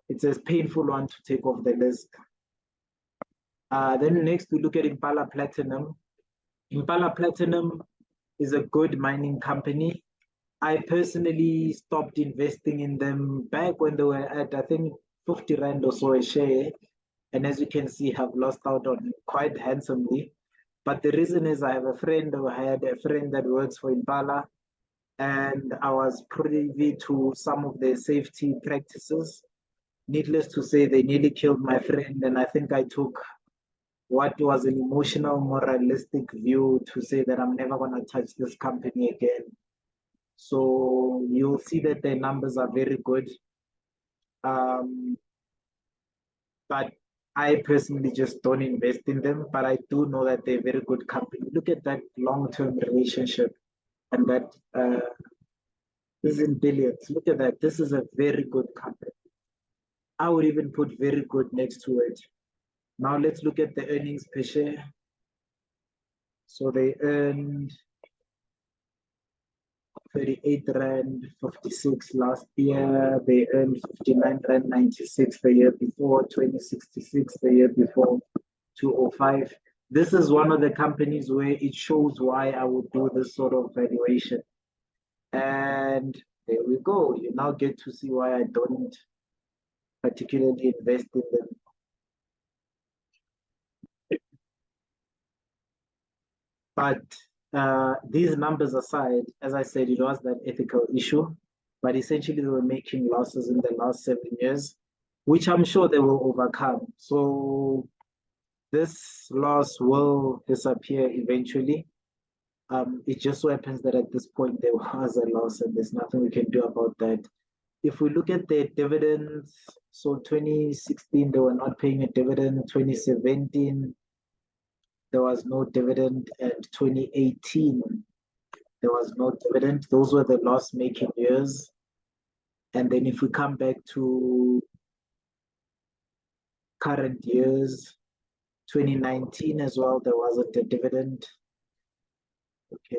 it's a painful one to take off the list. Then next we look at Impala Platinum. Impala Platinum is a good mining company. I personally stopped investing in them back when they were at, I think, 50 Rand or so a share. And as you can see, have lost out on quite handsomely. But the reason is I have a friend, or I had a friend that works for Impala, and I was privy to some of their safety practices. Needless to say, they nearly killed my friend, and I think I took what was an emotional, moralistic view to say that I'm never going to touch this company again. So you'll see that their numbers are very good. But I personally just don't invest in them, but I do know that they're a very good company. Look at that long-term relationship, and that this is in billions. Look at that. This is a very good company. I would even put very good next to it. Now let's look at the earnings per share. So they earned 38 Rand 56 last year. They earned 59 Rand 96 the year before, 2066 the year before, 205. This is one of the companies where it shows why I would do this sort of valuation. And there we go. You now get to see why I don't particularly invest in them. But these numbers aside, as I said, it was that ethical issue. But essentially, they were making losses in the last 7 years, which I'm sure they will overcome. So this loss will disappear eventually. It just so happens that at this point there was a loss, and there's nothing we can do about that. If we look at their dividends, so 2016 they were not paying a dividend. 2017 there was no dividend, and 2018 there was no dividend. Those were the loss-making years. And then if we come back to current years, 2019 as well, there wasn't a dividend. Okay.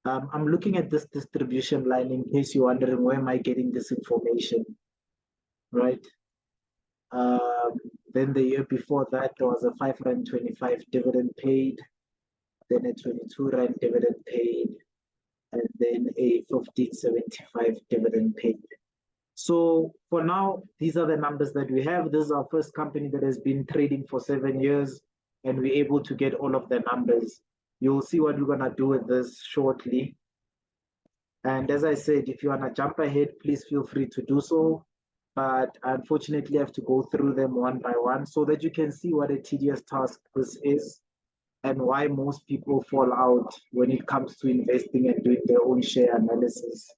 I'm looking at this distribution line in case you're wondering where am I getting this information, right? Then the year before that, there was a 5 Rand 25 dividend paid, then a 22 Rand dividend paid, and then a 15.75 dividend paid. So for now, these are the numbers that we have. This is our first company that has been trading for 7 years, and we're able to get all of the numbers. You'll see what we're gonna do with this shortly. And as I said, if you wanna jump ahead, please feel free to do so. But unfortunately, I have to go through them one by one so that you can see what a tedious task this is and why most people fall out when it comes to investing and doing their own share analysis.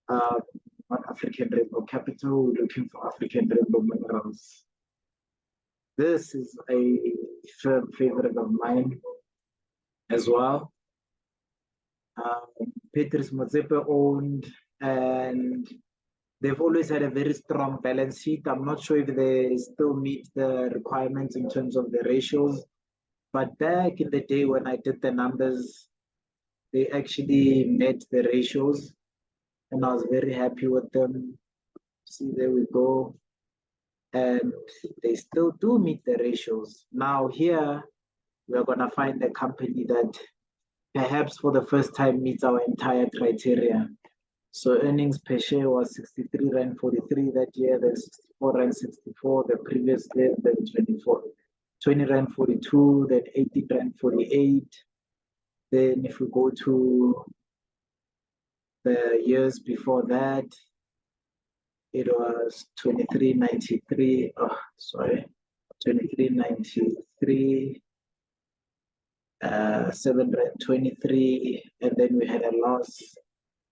On African Rainbow Capital, we're looking for African Rainbow Minerals. This is a firm favorite of mine as well. Patrice Motsepe owned, and they've always had a very strong balance sheet. I'm not sure if they still meet the requirements in terms of the ratios, but back in the day when I did the numbers, they actually met the ratios, and I was very happy with them. See, there we go. And they still do meet the ratios. Now here, we're gonna find a company that perhaps for the first time meets our entire criteria. So earnings per share was 63 Rand 43 that year, then 64 Rand 64 the previous year, then 20 Rand 42, then 80 Rand 48. Then if we go to the years before that, it was 23.93. Oh, sorry, 23.93. 7 Rand 23, and then we had a loss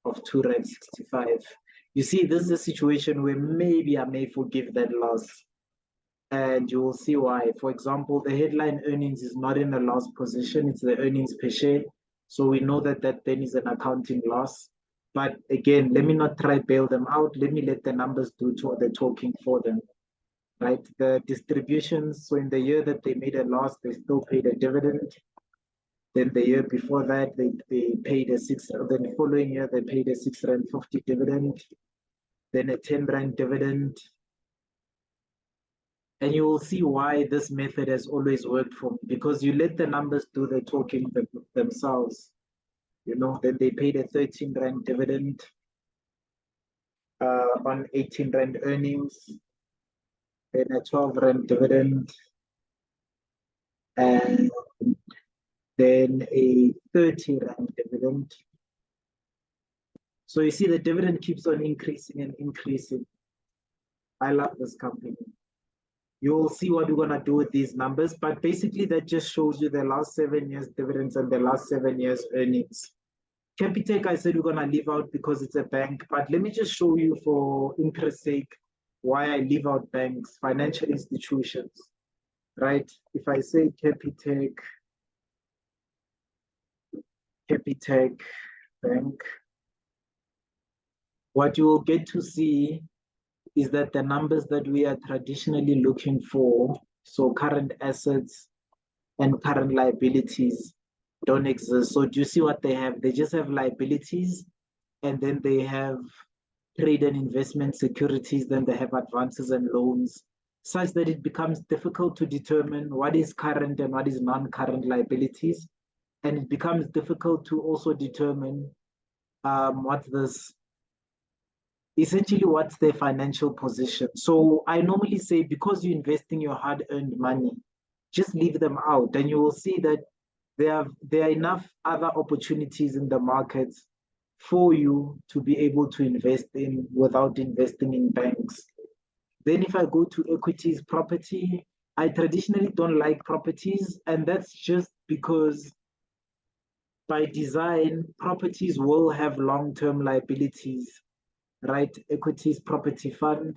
of 2 Rand 65. You see, this is a situation where maybe I may forgive that loss, and you will see why. For example, the headline earnings is not in a loss position, it's the earnings per share. So we know that that then is an accounting loss. But again, let me not try to bail them out. Let me let the numbers do the talking for them, right? The distributions, so in the year that they made a loss, they still paid a dividend. Then the year before that, they paid a six. Then the following year, they paid a R6.50 dividend, then a R10 dividend. And you will see why this method has always worked for me, because you let the numbers do the talking themselves. You know, then they paid a R13 dividend on R18 earnings, then a R12 dividend, and then a R30 dividend. So you see the dividend keeps on increasing and increasing. I love this company. You'll see what we're gonna do with these numbers, but basically that just shows you the last 7 years dividends and the last 7 years earnings. Capitec, I said we're gonna leave out because it's a bank, but let me just show you for interest sake why I leave out banks, financial institutions, right? If I say Capitec Bank, what you will get to see is that the numbers that we are traditionally looking for, so current assets and current liabilities, don't exist. So do you see what they have? They just have liabilities, and then they have trade and investment securities, then they have advances and loans, such that it becomes difficult to determine what is current and what is non-current liabilities. And it becomes difficult to also determine essentially what's their financial position. So I normally say, because you're investing your hard-earned money, just leave them out, and you will see that there are enough other opportunities in the markets for you to be able to invest in without investing in banks. Then if I go to equities, property, I traditionally don't like properties, and that's just because by design, properties will have long-term liabilities, right? Equities, property fund.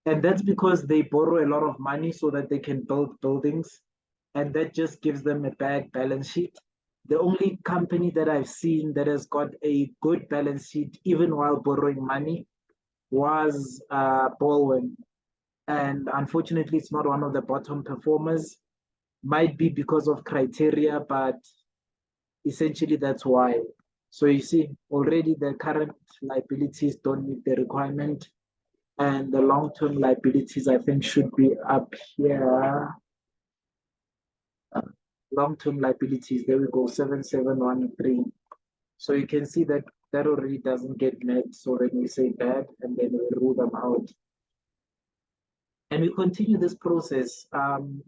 And that's because they borrow a lot of money so that they can build buildings. And that just gives them a bad balance sheet. The only company that I've seen that has got a good balance sheet, even while borrowing money, was Baldwin. And unfortunately, it's not one of the bottom performers. Might be because of criteria, but essentially that's why. So you see, already the current liabilities don't meet the requirement, and the long-term liabilities, I think, should be up here. Long-term liabilities, there we go, 7713. So you can see that that already doesn't get met. So then we say bad, and then we rule them out. And we continue this process.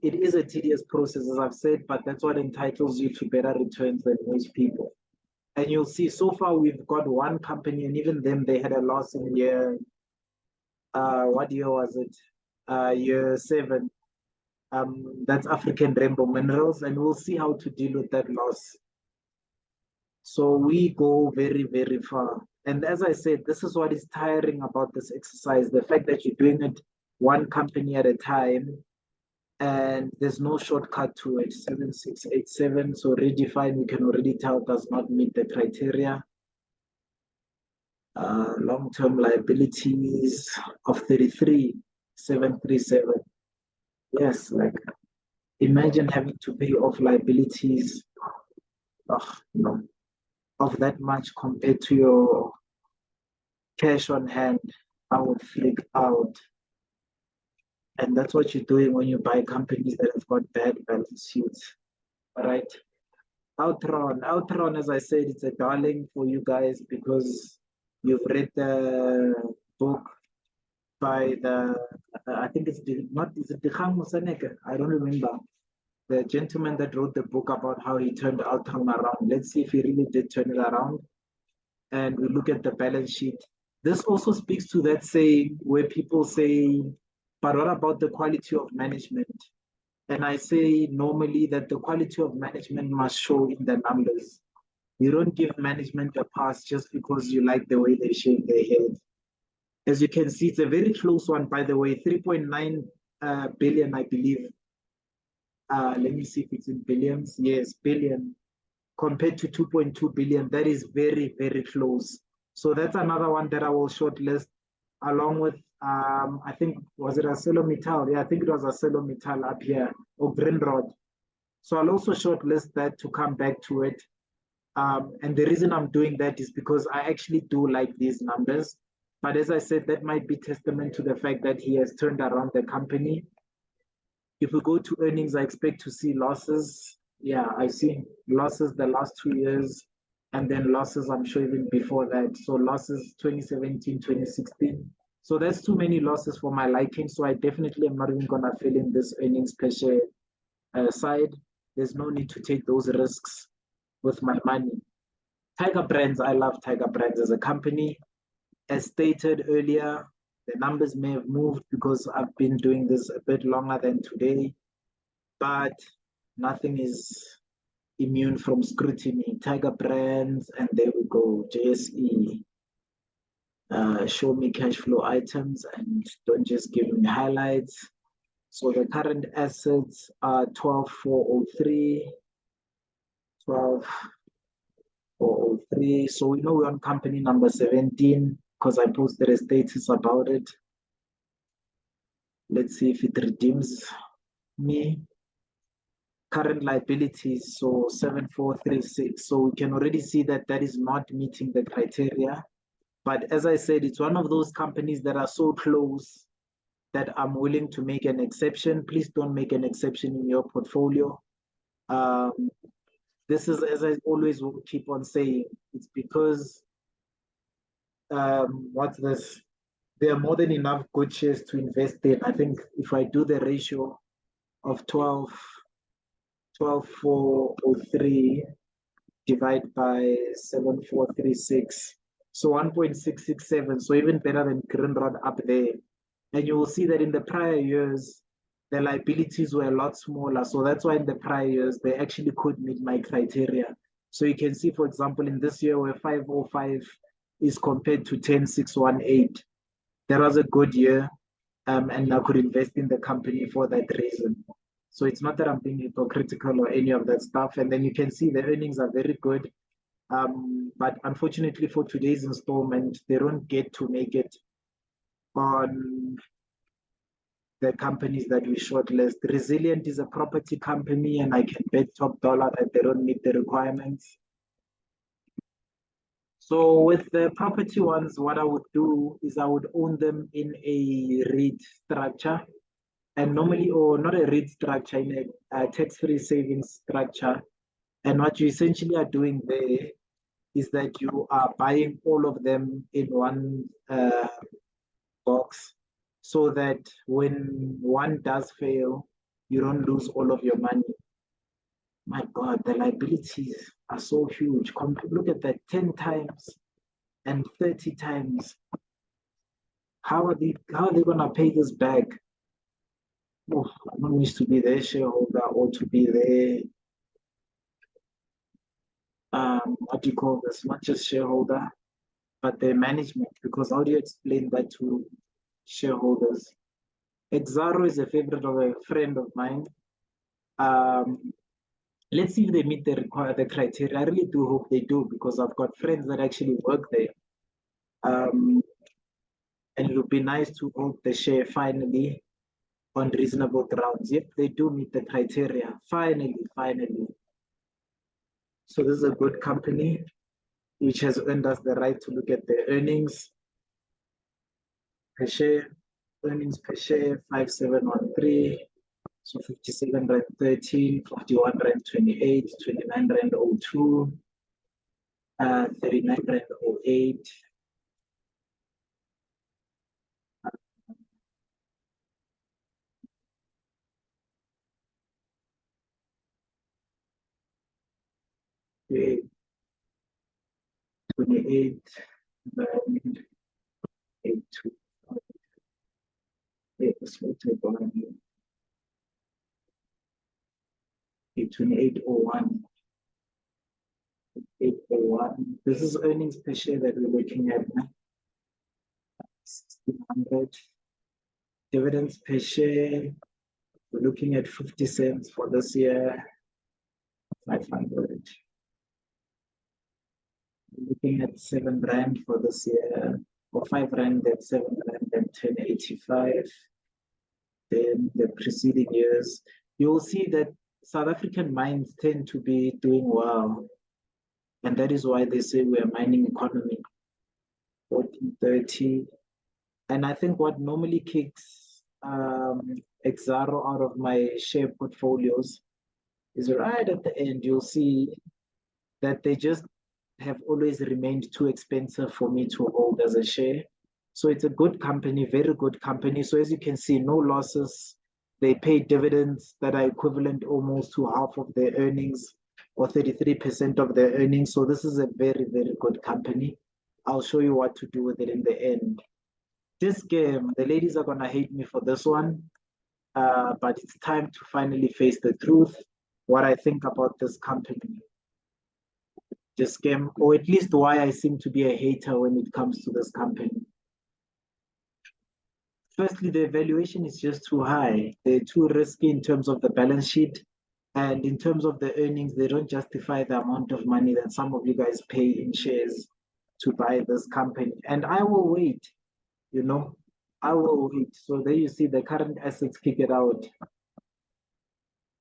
It is a tedious process, as I've said, but that's what entitles you to better returns than most people. And you'll see, so far we've got one company, and even then they had a loss in year, what year was it? Year 7. That's African Rainbow Minerals, and we'll see how to deal with that loss. So we go very, very far. And as I said, this is what is tiring about this exercise, the fact that you're doing it one company at a time, and there's no shortcut to it. 7687, so redefine, we can already tell, does not meet the criteria. Long-term liabilities of 33,737. Yes, like imagine having to pay off liabilities of that much compared to your cash on hand. I would freak out. And that's what you're doing when you buy companies that have got bad balance sheets. All right. Outron, as I said, it's a darling for you guys because you've read the book by I think it's not, is it Dikgang Moseneke? I don't remember. The gentleman that wrote the book about how he turned Outron around. Let's see if he really did turn it around. And we look at the balance sheet. This also speaks to that saying where people say, but what about the quality of management? And I say normally that the quality of management must show in the numbers. You don't give management a pass just because you like the way they shake their head. As you can see, it's a very close one, by the way, 3.9 billion, I believe. Let me see if it's in billions. Yes, billion. Compared to 2.2 billion, that is very, very close. So that's another one that I will shortlist along with, I think, was it ArcelorMittal? Yeah, I think it was ArcelorMittal up here, or Grindrod. So I'll also shortlist that to come back to it. And the reason I'm doing that is because I actually do like these numbers. But as I said, that might be testament to the fact that he has turned around the company. If we go to earnings, I expect to see losses. Yeah, I've seen losses the last 2 years, and then losses, I'm sure, even before that. So losses 2017, 2016. So that's too many losses for my liking. So I definitely am not even going to fill in this earnings per share side. There's no need to take those risks with my money. Tiger Brands, I love Tiger Brands as a company. As stated earlier, the numbers may have moved because I've been doing this a bit longer than today, but nothing is immune from scrutiny. Tiger Brands, and there we go, JSE. Show me cash flow items and don't just give me highlights. So the current assets are 12,403, 12,403. So we know we're on company number 17 because I posted a status about it. Let's see if it redeems me. Current liabilities, so 7,436. So we can already see that that is not meeting the criteria. But as I said, it's one of those companies that are so close that I'm willing to make an exception. Please don't make an exception in your portfolio. This is, as I always will keep on saying, it's because, what's this? There are more than enough good shares to invest in. I think if I do the ratio of 12,403 divided by 7,436, so 1.667, so even better than Greenrod up there. And you will see that in the prior years, the liabilities were a lot smaller. So that's why in the prior years, they actually could meet my criteria. So you can see, for example, in this year where 505 is compared to 10,618, that was a good year. And I could invest in the company for that reason. So it's not that I'm being hypocritical or any of that stuff. And then you can see the earnings are very good. But unfortunately for today's installment, they don't get to make it on the companies that we shortlist. Resilient is a property company, and I can bet top dollar that they don't meet the requirements. So with the property ones, what I would do is I would own them in a REIT structure, and normally, or not a REIT structure, in a tax-free savings structure. And what you essentially are doing there is that you are buying all of them in one box, so that when one does fail, you don't lose all of your money. My God, the liabilities are so huge. Look at that, 10 times and 30 times. How are they gonna pay this back? Oh, I don't wish to be their shareholder or to be their what do you call this? Not just shareholder, but their management. Because how do you explain that to shareholders? Exaro is a favorite of a friend of mine. Let's see if they meet the criteria. I really do hope they do, because I've got friends that actually work there. And it would be nice to hold the share finally on reasonable grounds. If they do meet the criteria, finally. So this is a good company which has earned us the right to look at the earnings per share. Earnings per share 5713. So 57 rand 13, 51 rand 28, 29 rand 02, 39 rand 08. Okay, 28 rand 82. Let's take on here. 2801. 801. This is earnings per share that we're looking at now. 1600. Dividends per share, we're looking at 50 cents for this year. 500. We're looking at 7 rand for this year, or 5 rand and 7 rand and 1085. Then the preceding years, you'll see that South African mines tend to be doing well, and that is why they say we're a mining economy. 1430. And I think what normally kicks Exaro out of my share portfolios is right at the end. You'll see that they just have always remained too expensive for me to hold as a share. So it's a good company, very good company. So as you can see, no losses. They pay dividends that are equivalent almost to half of their earnings or 33% of their earnings. So this is a very, very good company. I'll show you what to do with it in the end. This game, the ladies are gonna hate me for this one, but it's time to finally face the truth, what I think about this company, this game, or at least why I seem to be a hater when it comes to this company. Firstly, the valuation is just too high. They're too risky in terms of the balance sheet. And in terms of the earnings, they don't justify the amount of money that some of you guys pay in shares to buy this company. And I will wait, you know, I will wait. So there you see the current assets kick it out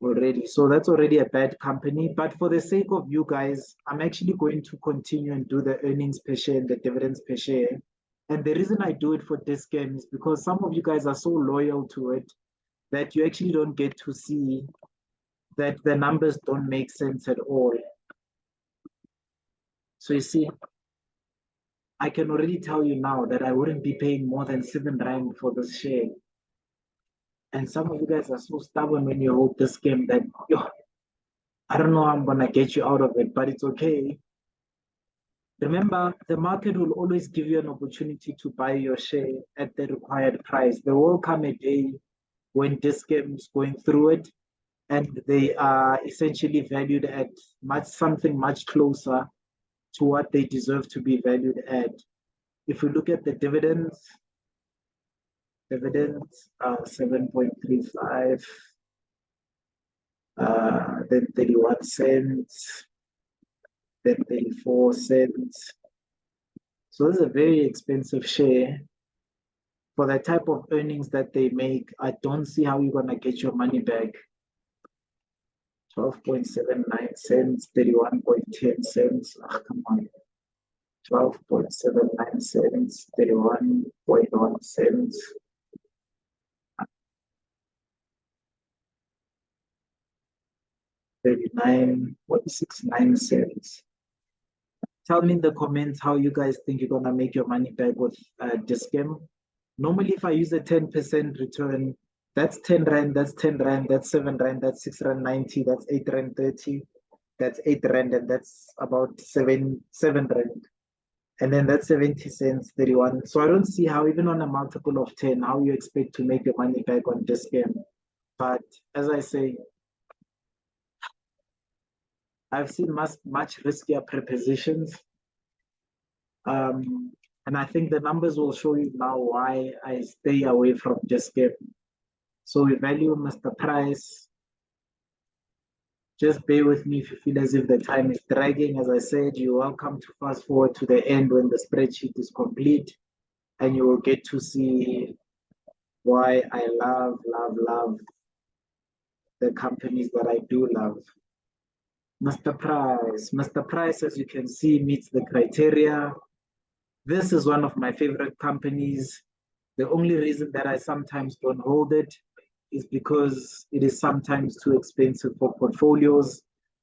already. So that's already a bad company. But for the sake of you guys, I'm actually going to continue and do the earnings per share and the dividends per share. And the reason I do it for this game is because some of you guys are so loyal to it that you actually don't get to see that the numbers don't make sense at all. So you see, I can already tell you now that I wouldn't be paying more than 7 Rand for this share. And some of you guys are so stubborn when you hold this game that, yo, I don't know how I'm gonna get you out of it, but it's okay. Remember, the market will always give you an opportunity to buy your share at the required price. There will come a day when this game is going through it and they are essentially valued at something much closer to what they deserve to be valued at. If we look at the dividends 7.35, then 31 cents, then 34 cents. So this is a very expensive share. For the type of earnings that they make, I don't see how you're gonna get your money back. 12.79 cents, 31.10 cents. Oh, come on. 12.79 cents, 31.1 cents. 39.69 cents. Tell me in the comments how you guys think you're gonna make your money back with this game. Normally, if I use a 10% return, that's 10 Rand, that's 10 Rand, that's 7 Rand, that's 6 Rand 90, that's 8 Rand 30, that's 8 Rand, and that's about 7 Rand. And then that's 70 cents, 31. So I don't see how, even on a multiple of 10, how you expect to make your money back on this game. But as I say, I've seen much riskier prepositions. And I think the numbers will show you now why I stay away from this game. So we value Mr. Price. Just bear with me if you feel as if the time is dragging. As I said, you're welcome to fast forward to the end when the spreadsheet is complete, and you will get to see why I love the companies that I do love. Mr. Price. Mr. Price, as you can see, meets the criteria. This is one of my favorite companies. The only reason that I sometimes don't hold it is because it is sometimes too expensive for portfolios.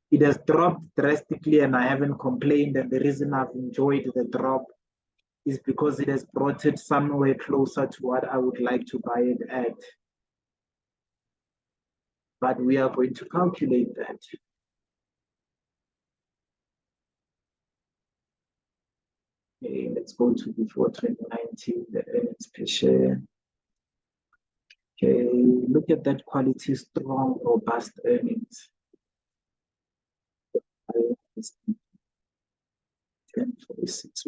It has dropped drastically and I haven't complained. And the reason I've enjoyed the drop is because it has brought it somewhere closer to what I would like to buy it at. But we are going to calculate that. Okay, let's go to before 2019, the earnings per share. Okay, look at that quality, strong, robust earnings. 1046.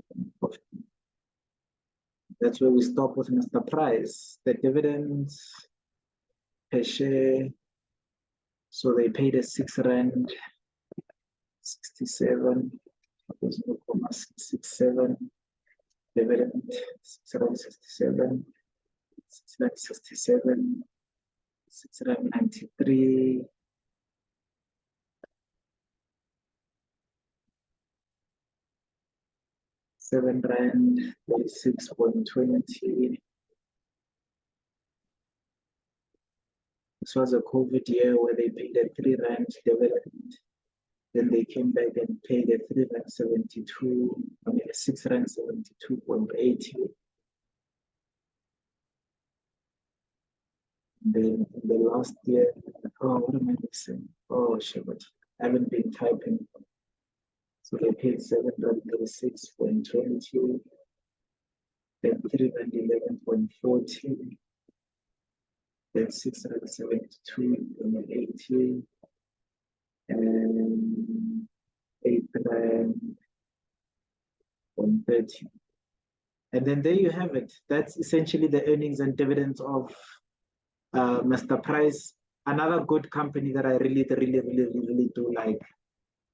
That's where we stop with Mr. Price. The dividends per share. So they paid a 6 Rand 67. 0.67. Dividend 6 Rand 67. 6 Rand 67. 6 Rand 93. R7.36.20. This was a COVID year where they paid a R3 dividend. Then they came back and paid a R3.72, I mean a R6.72.80. Then the last year, oh, what am I missing? Oh, shit, I haven't been typing. So they paid R7.36.20, then R3.11.40, then R6.72.80, and R8.30. And then there you have it. That's essentially the earnings and dividends of Mr. Price. Another good company that I really do like.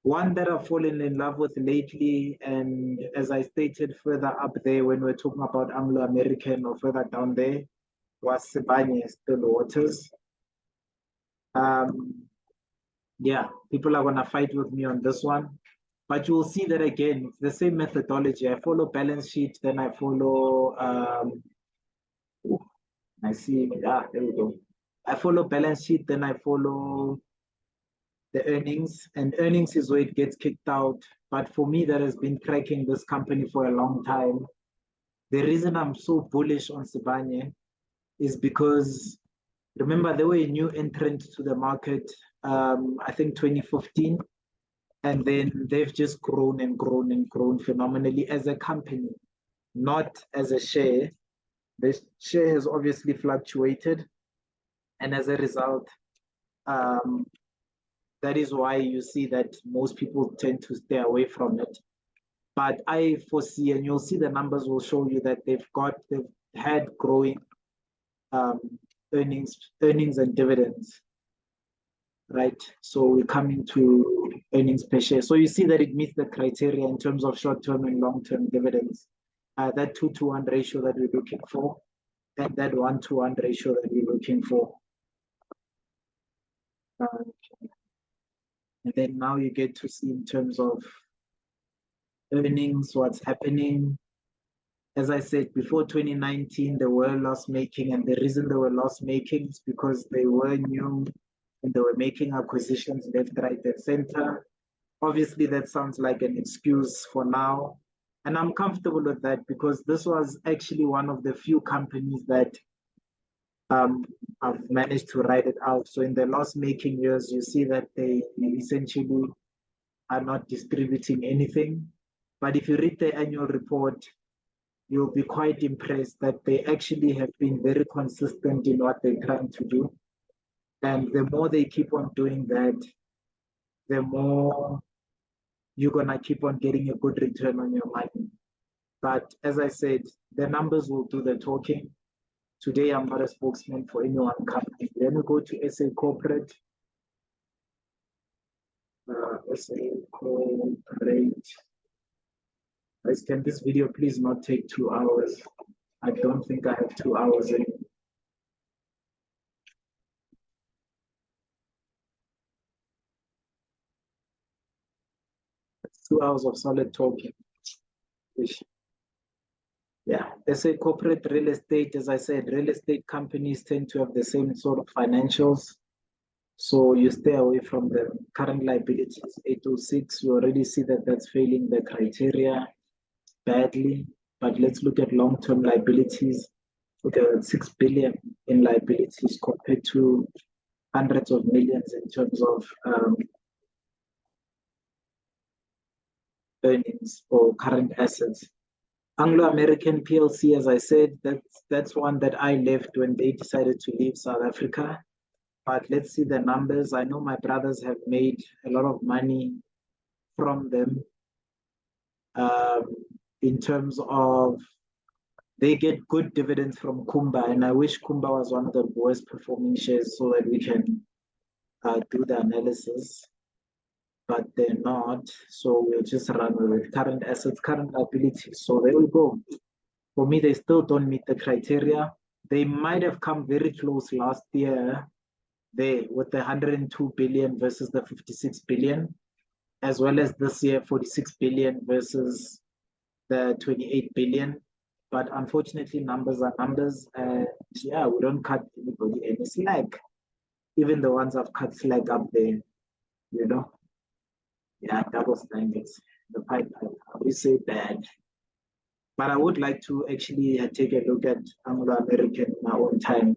One that I've fallen in love with lately, and as I stated further up there when we're talking about Anglo-American or further down there, was Sibanye Stillwaters. Yeah, people are going to fight with me on this one. But you will see that again, it's the same methodology. I follow balance sheet, then I follow, I see, there we go. I follow balance sheet, then I follow the earnings, and earnings is where it gets kicked out. But for me, that has been tracking this company for a long time. The reason I'm so bullish on Sibanye is because, remember, they were a new entrant to the market, I think 2015. And then they've just grown and grown and grown phenomenally as a company, not as a share. The share has obviously fluctuated. And as a result, that is why you see that most people tend to stay away from it. But I foresee, and you'll see the numbers will show you that they've had growing earnings and dividends. Right, so we're coming to earnings per share. So you see that it meets the criteria in terms of short-term and long-term dividends. That 2-to-1 ratio that we're looking for, and that 1-to-1 ratio that we're looking for. And then now you get to see in terms of earnings, what's happening. As I said, before 2019, they were loss-making, and the reason they were loss-making is because they were new and they were making acquisitions left, right, and center. Obviously, that sounds like an excuse for now. And I'm comfortable with that because this was actually one of the few companies that have managed to ride it out. So in the loss-making years, you see that they essentially are not distributing anything. But if you read the annual report, you'll be quite impressed that they actually have been very consistent in what they're trying to do. And the more they keep on doing that, the more you're going to keep on getting a good return on your money. But as I said, the numbers will do the talking. Today, I'm not a spokesman for any one company. Let me go to SA Corporate. SA Corporate. Guys, can this video please not take 2 hours? I don't think I have 2 hours in. It's 2 hours of solid talking. Yeah, SA Corporate real estate, as I said, real estate companies tend to have the same sort of financials. So you stay away from the current liabilities. 806, you already see that that's failing the criteria badly. But let's look at long-term liabilities. Look at 6 billion in liabilities compared to hundreds of millions in terms of earnings or current assets. Anglo-American PLC, as I said, that's one that I left when they decided to leave South Africa. But let's see the numbers. I know my brothers have made a lot of money from them in terms of they get good dividends from Kumba. And I wish Kumba was one of the worst performing shares so that we can do the analysis. But they're not. So we'll just run with current assets, current liabilities. So there we go. For me, they still don't meet the criteria. They might have come very close last year there with the 102 billion versus the 56 billion, as well as this year, 46 billion versus the 28 billion. But unfortunately, numbers are numbers. Yeah, we don't cut anybody any slack. Even the ones I've cut slack up there, you know. Yeah, double standards. The pipeline, we say bad. But I would like to actually take a look at Anglo-American in our own time.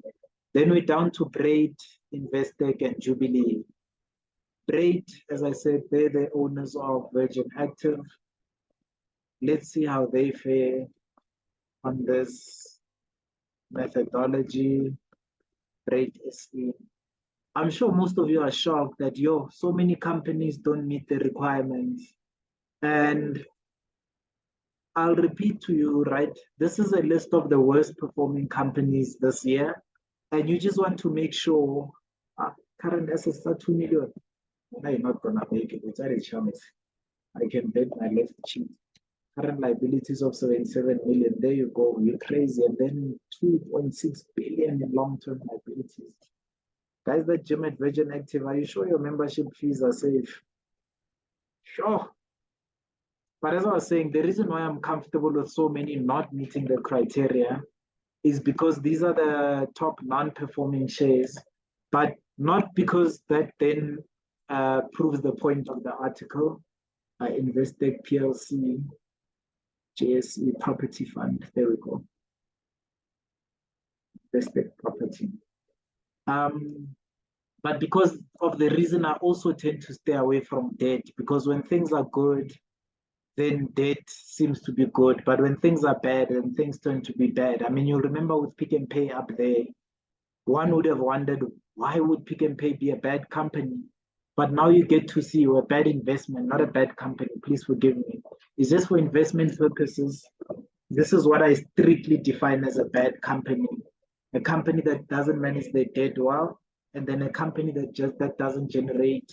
Then we're down to Braid, Investec, and Jubilee. Braid, as I said, they're the owners of Virgin Active. Let's see how they fare on this methodology. Braid SE. I'm sure most of you are shocked that so many companies don't meet the requirements. And I'll repeat to you, right? This is a list of the worst performing companies this year. And you just want to make sure current assets are 2 million. No, you're not gonna make it. It's a chance. I can bet my left cheek. Current liabilities of 77 million. There you go. You're crazy. And then 2.6 billion in long-term liabilities. Guys that gym at Virgin Active, are you sure your membership fees are safe? Sure. But as I was saying, the reason why I'm comfortable with so many not meeting the criteria is because these are the top non-performing shares, but not because that then proves the point of the article. Investec PLC, JSE Property Fund. There we go. Investec Property. But because of the reason, I also tend to stay away from debt, because when things are good, then debt seems to be good. But when things are bad, then things turn to be bad. I mean, you'll remember with Pick n Pay up there, one would have wondered, why would Pick n Pay be a bad company? But now you get to see a bad investment, not a bad company. Please forgive me. It's just for investment purposes. This is what I strictly define as a bad company. A company that doesn't manage their debt well, and then a company that doesn't generate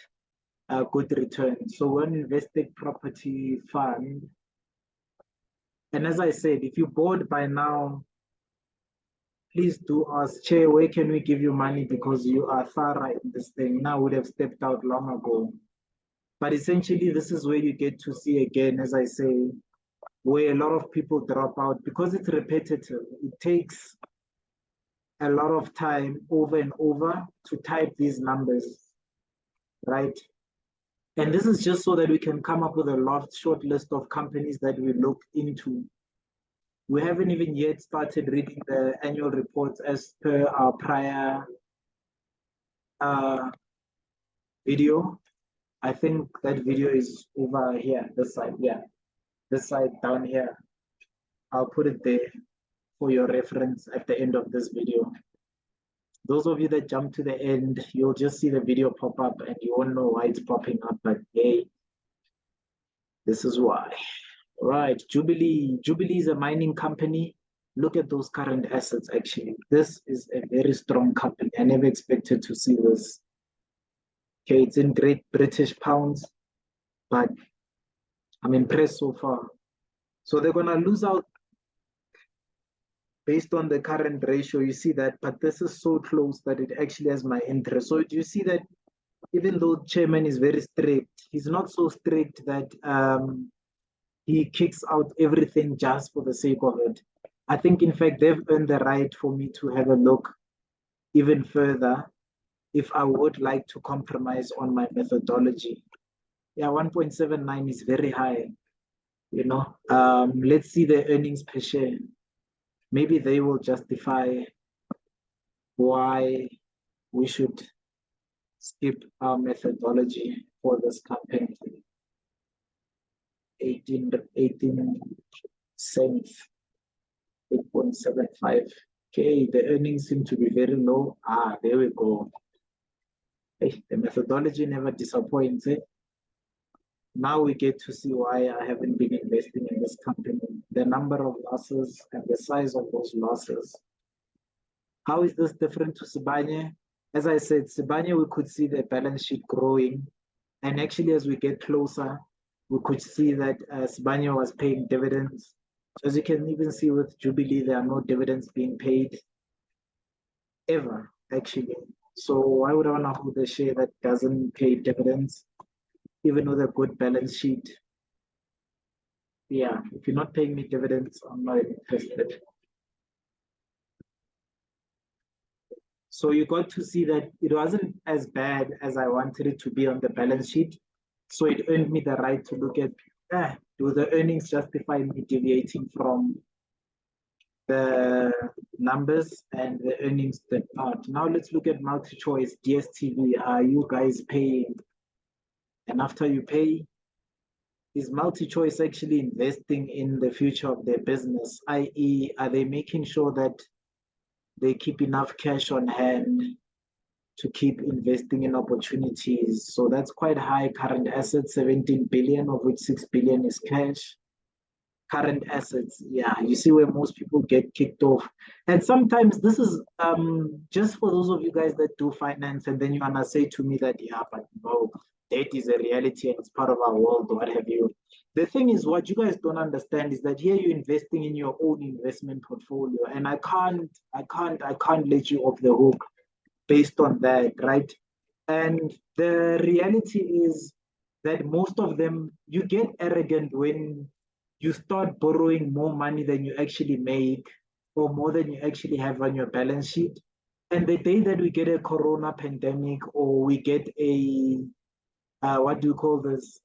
a good return. So when Investec Property Fund, and as I said, if you're bored by now, please do ask, Chair, where can we give you money because you are thorough in this thing? Now would have stepped out long ago. But essentially, this is where you get to see again, as I say, where a lot of people drop out because it's repetitive. It takes a lot of time over and over to type these numbers, right? And this is just so that we can come up with a short list of companies that we look into. We haven't even yet started reading the annual reports as per our prior video. I think that video is over here, this side, yeah. This side down here. I'll put it there for your reference at the end of this video. Those of you that jump to the end, you'll just see the video pop up and you won't know why it's popping up, but hey, this is why. All right, Jubilee. Jubilee is a mining company. Look at those current assets, actually. This is a very strong company. I never expected to see this. Okay, it's in Great British pounds, but I'm impressed so far. So they're going to lose out based on the current ratio. You see that, but this is so close that it actually has my interest. So do you see that even though chairman is very strict, he's not so strict that he kicks out everything just for the sake of it. I think, in fact, they've earned the right for me to have a look even further if I would like to compromise on my methodology. Yeah, 1.79 is very high, you know. Let's see the earnings per share. Maybe they will justify why we should skip our methodology for this company. 18 cents, 8.75. Okay, the earnings seem to be very low. There we go. Hey, the methodology never disappoints. Now we get to see why I haven't been investing in this company. The number of losses and the size of those losses. How is this different to Sibanye? As I said, Sibanye, we could see the balance sheet growing. And actually, as we get closer, we could see that Sibanye was paying dividends. So as you can even see with Jubilee, there are no dividends being paid ever, actually. So why would I want to hold a share that doesn't pay dividends, even with a good balance sheet? Yeah, if you're not paying me dividends, I'm not interested. So you got to see that it wasn't as bad as I wanted it to be on the balance sheet. So it earned me the right to look at, do the earnings justify me deviating from the numbers, and the earnings did not. Now let's look at multi-choice, DSTV. Are you guys paying? And after you pay, is multi-choice actually investing in the future of their business? I.e., are they making sure that they keep enough cash on hand to keep investing in opportunities? So that's quite high. Current assets, 17 billion, of which 6 billion is cash. Current assets, yeah, you see where most people get kicked off. And sometimes this is just for those of you guys that do finance, and then you wanna say to me that, yeah, but no, debt is a reality and it's part of our world, or what have you. The thing is, what you guys don't understand is that here you're investing in your own investment portfolio, and I can't let you off the hook based on that, right? And the reality is that most of them, you get arrogant when you start borrowing more money than you actually make, or more than you actually have on your balance sheet. And the day that we get a corona pandemic, or we get a, what do you call this?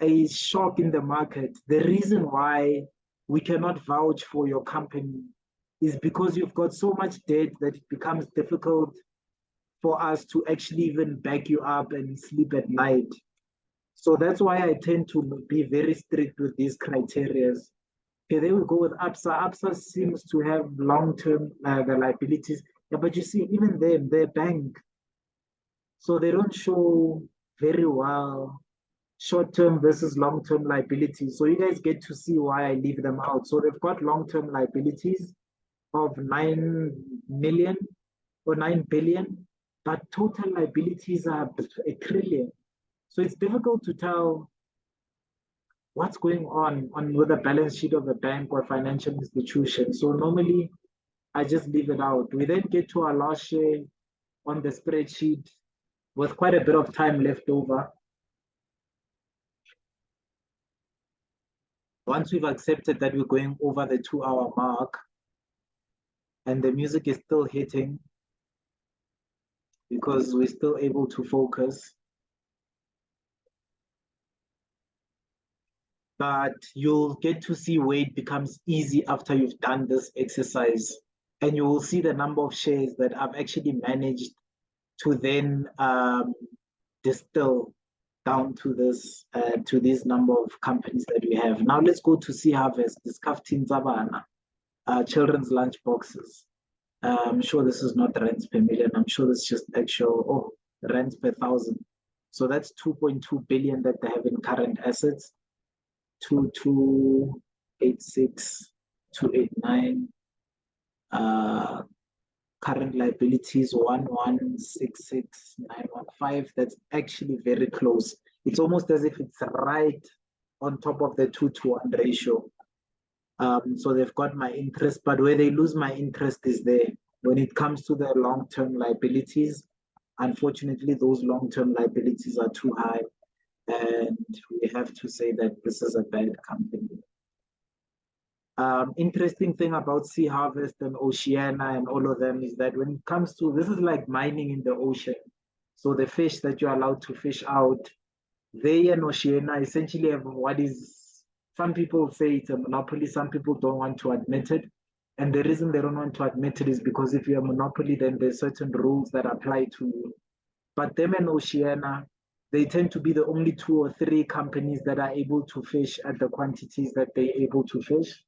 A shock in the market, the reason why we cannot vouch for your company is because you've got so much debt that it becomes difficult for us to actually even back you up and sleep at night. So that's why I tend to be very strict with these criteria. Okay, there we go with ABSA. ABSA seems to have long-term the liabilities. Yeah, but you see, even them, they're bank, so they don't show very well short-term versus long-term liabilities. So you guys get to see why I leave them out. So they've got long-term liabilities of 9 million or 9 billion, but total liabilities are a trillion. So it's difficult to tell what's going on with the balance sheet of a bank or financial institution. So normally I just leave it out. We then get to our last share on the spreadsheet with quite a bit of time left over. Once we've accepted that we're going over the 2 hour mark and the music is still hitting because we're still able to focus, but you'll get to see where it becomes easy after you've done this exercise. And you will see the number of shares that I've actually managed to then distill down to this number of companies that we have. Now let's go to Sea Harvest, Discaftin Zabana, children's lunch boxes. I'm sure this is not rents per million. I'm sure this is just actual rents per thousand. So that's 2.2 billion that they have in current assets. 2286, 289. Current liabilities 1166915. That's actually very close. It's almost as if it's right on top of the 2-to-1 ratio. So they've got my interest, but where they lose my interest is there. When it comes to the long-term liabilities, unfortunately, those long-term liabilities are too high, and we have to say that this is a bad company. Interesting thing about Sea Harvest and Oceana and all of them is that when it comes to, this is like mining in the ocean. So the fish that you're allowed to fish out, they and Oceana essentially have what is, some people say it's a monopoly, some people don't want to admit it. And the reason they don't want to admit it is because if you're a monopoly, then there's certain rules that apply to you. But them and Oceana, they tend to be the only 2 or 3 companies that are able to fish at the quantities that they're able to fish.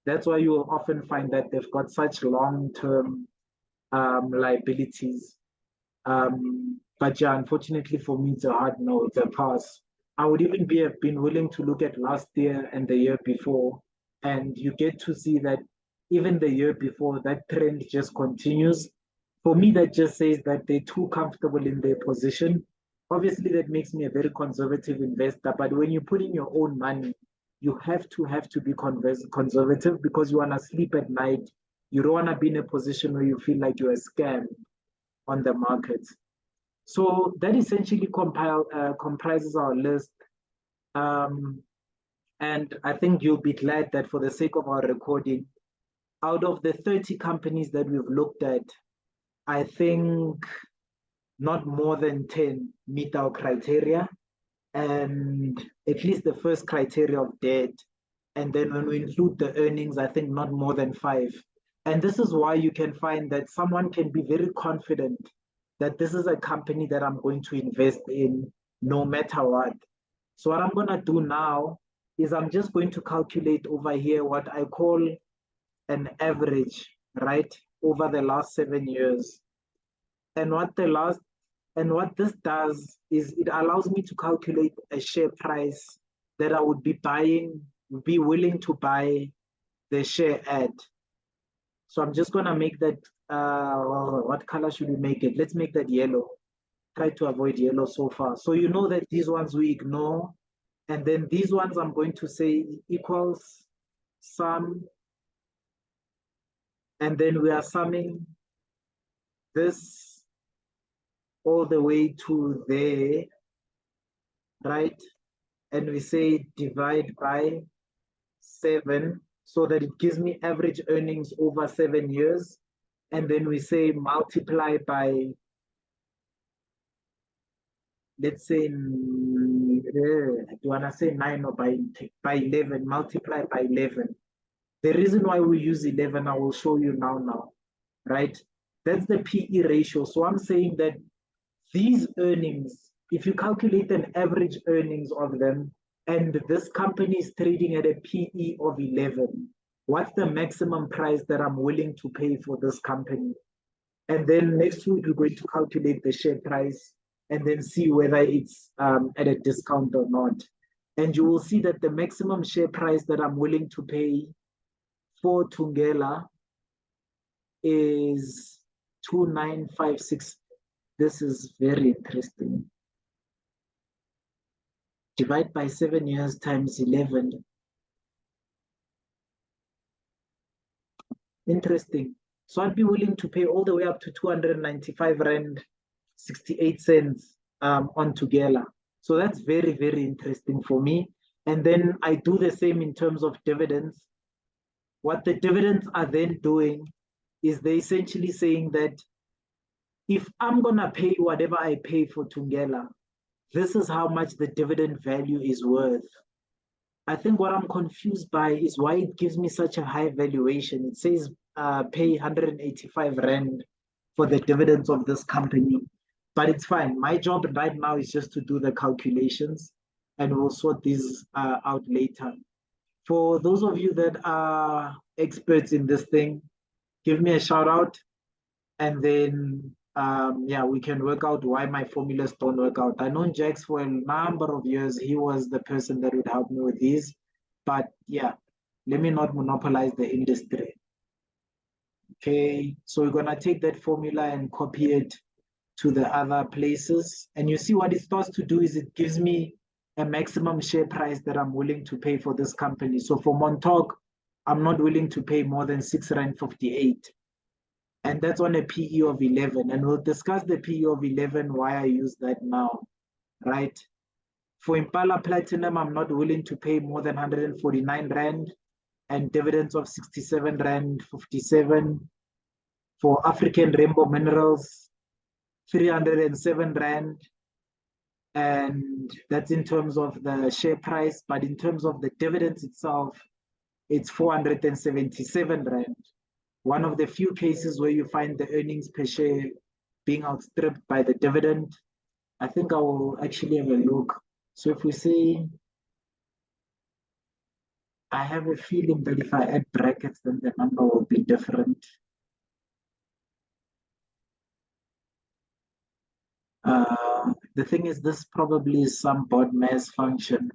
That's why you will often find that they've got such long-term liabilities. But yeah, unfortunately for me, it's a hard no, it's a pass. I would even have been willing to look at last year and the year before, and you get to see that even the year before, that trend just continues. For me, that just says that they're too comfortable in their position. Obviously, that makes me a very conservative investor, but when you put in your own money, you have to be conservative because you want to sleep at night. You don't want to be in a position where you feel like you're a scam on the market. So that essentially comprises our list. Um, And I think you'll be glad that for the sake of our recording, out of the 30 companies that we've looked at, I think not more than 10 meet our criteria, and at least the first criteria of debt. And then when we include the earnings, I think not more than 5. And this is why you can find that someone can be very confident that this is a company that I'm going to invest in no matter what. So what I'm going to do now is I'm just going to calculate over here what I call an average, right, over the last 7 years. And what this does is it allows me to calculate a share price that I would be willing to buy the share at. So I'm just gonna make that, what color should we make it? Let's make that yellow. Try to avoid yellow so far. So you know that these ones we ignore, and then these ones I'm going to say equals sum, and then we are summing this all the way to there, right? And we say divide by 7 so that it gives me average earnings over 7 years. And then we say multiply by, let's say, do you want to say 9 or by 11? Multiply by 11. The reason why we use 11, I will show you now, right? That's the PE ratio. So I'm saying that these earnings, if you calculate an average earnings of them, and this company is trading at a PE of 11, what's the maximum price that I'm willing to pay for this company? And then next week, we're going to calculate the share price and then see whether it's at a discount or not. And you will see that the maximum share price that I'm willing to pay for Thungela is 2956. This is very interesting. Divide by 7 years times 11. Interesting. So I'd be willing to pay all the way up to 295 Rand 68 cents on Thungela. So that's very, very interesting for me. And then I do the same in terms of dividends. What the dividends are then doing is they essentially saying that if I'm gonna pay whatever I pay for Thungela, this is how much the dividend value is worth. I think what I'm confused by is why it gives me such a high valuation. It says pay 185 Rand for the dividends of this company, but it's fine. My job right now is just to do the calculations, and we'll sort these out later. For those of you that are experts in this thing, give me a shout out, and then yeah, we can work out why my formulas don't work out. I know Jax for a number of years. He was the person that would help me with these, but yeah, let me not monopolize the industry. Okay, so we're gonna take that formula and copy it to the other places. And you see what it starts to do is it gives me a maximum share price that I'm willing to pay for this company. So for Montauk, I'm not willing to pay more than 6.58 Rand. And that's on a PE of 11. And we'll discuss the PE of 11, why I use that now, right? For Impala Platinum, I'm not willing to pay more than 149 Rand and dividends of 67 Rand 57. For African Rainbow Minerals, 307 Rand. And that's in terms of the share price. But in terms of the dividends itself, it's 477 Rand. One of the few cases where you find the earnings per share being outstripped by the dividend. I think I will actually have a look. So if we say, I have a feeling that if I add brackets, then the number will be different. The thing is, this probably is some BODMAS function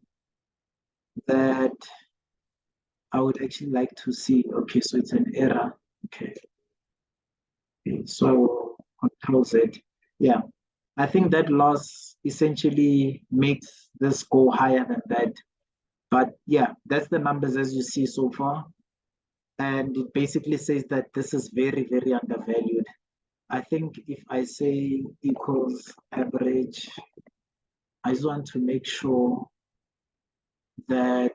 that I would actually like to see. Okay, so it's an error. Okay. So Control Z. Yeah, I think that loss essentially makes this go higher than that. But yeah, that's the numbers as you see so far. And it basically says that this is very, very undervalued. I think if I say equals average, I just want to make sure that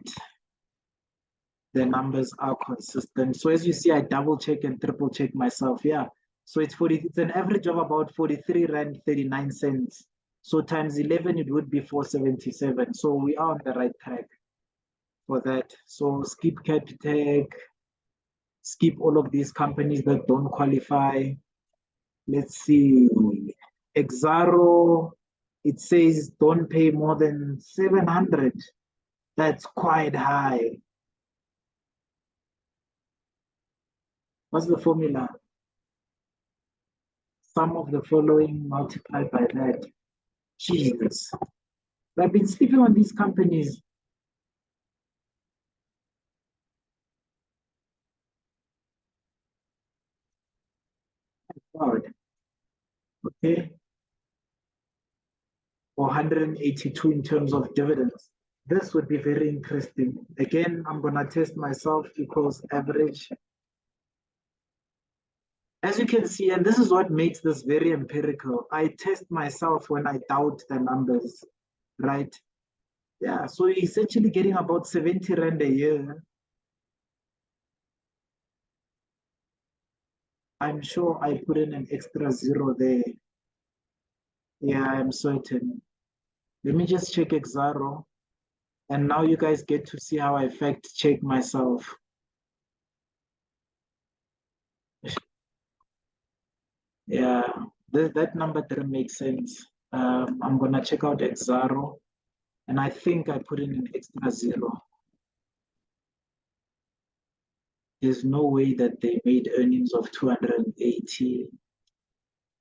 the numbers are consistent. So as you see, I double check and triple check myself. Yeah. So it's an average of about 43 Rand 39 cents. So times 11, it would be 477. So we are on the right track for that. So skip Capitec, skip all of these companies that don't qualify. Let's see. Exaro, it says don't pay more than 700. That's quite high. What's the formula? Sum of the following multiplied by that. Jesus. I've been sleeping on these companies. God. Okay. 482 in terms of dividends. This would be very interesting. Again, I'm going to test myself because average. As you can see, and this is what makes this very empirical, I test myself when I doubt the numbers, right? Yeah, so you're essentially getting about 70 Rand a year. I'm sure I put in an extra zero there. Yeah, I'm certain. Let me just check Exaro. And now you guys get to see how I fact check myself. Yeah, that number didn't make sense. I'm gonna check out Exaro, and I think I put in an extra zero. There's no way that they made earnings of 280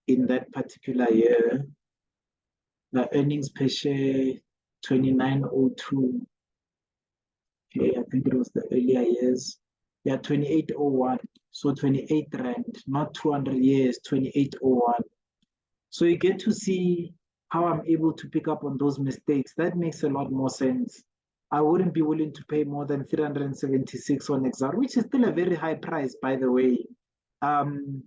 in that particular year. The earnings per share 2902. Okay, I think it was the earlier years. Yeah, 2801. So 28 Rand, not 200 years, 2801. So you get to see how I'm able to pick up on those mistakes. That makes a lot more sense. I wouldn't be willing to pay more than 376 on XR, which is still a very high price, by the way. And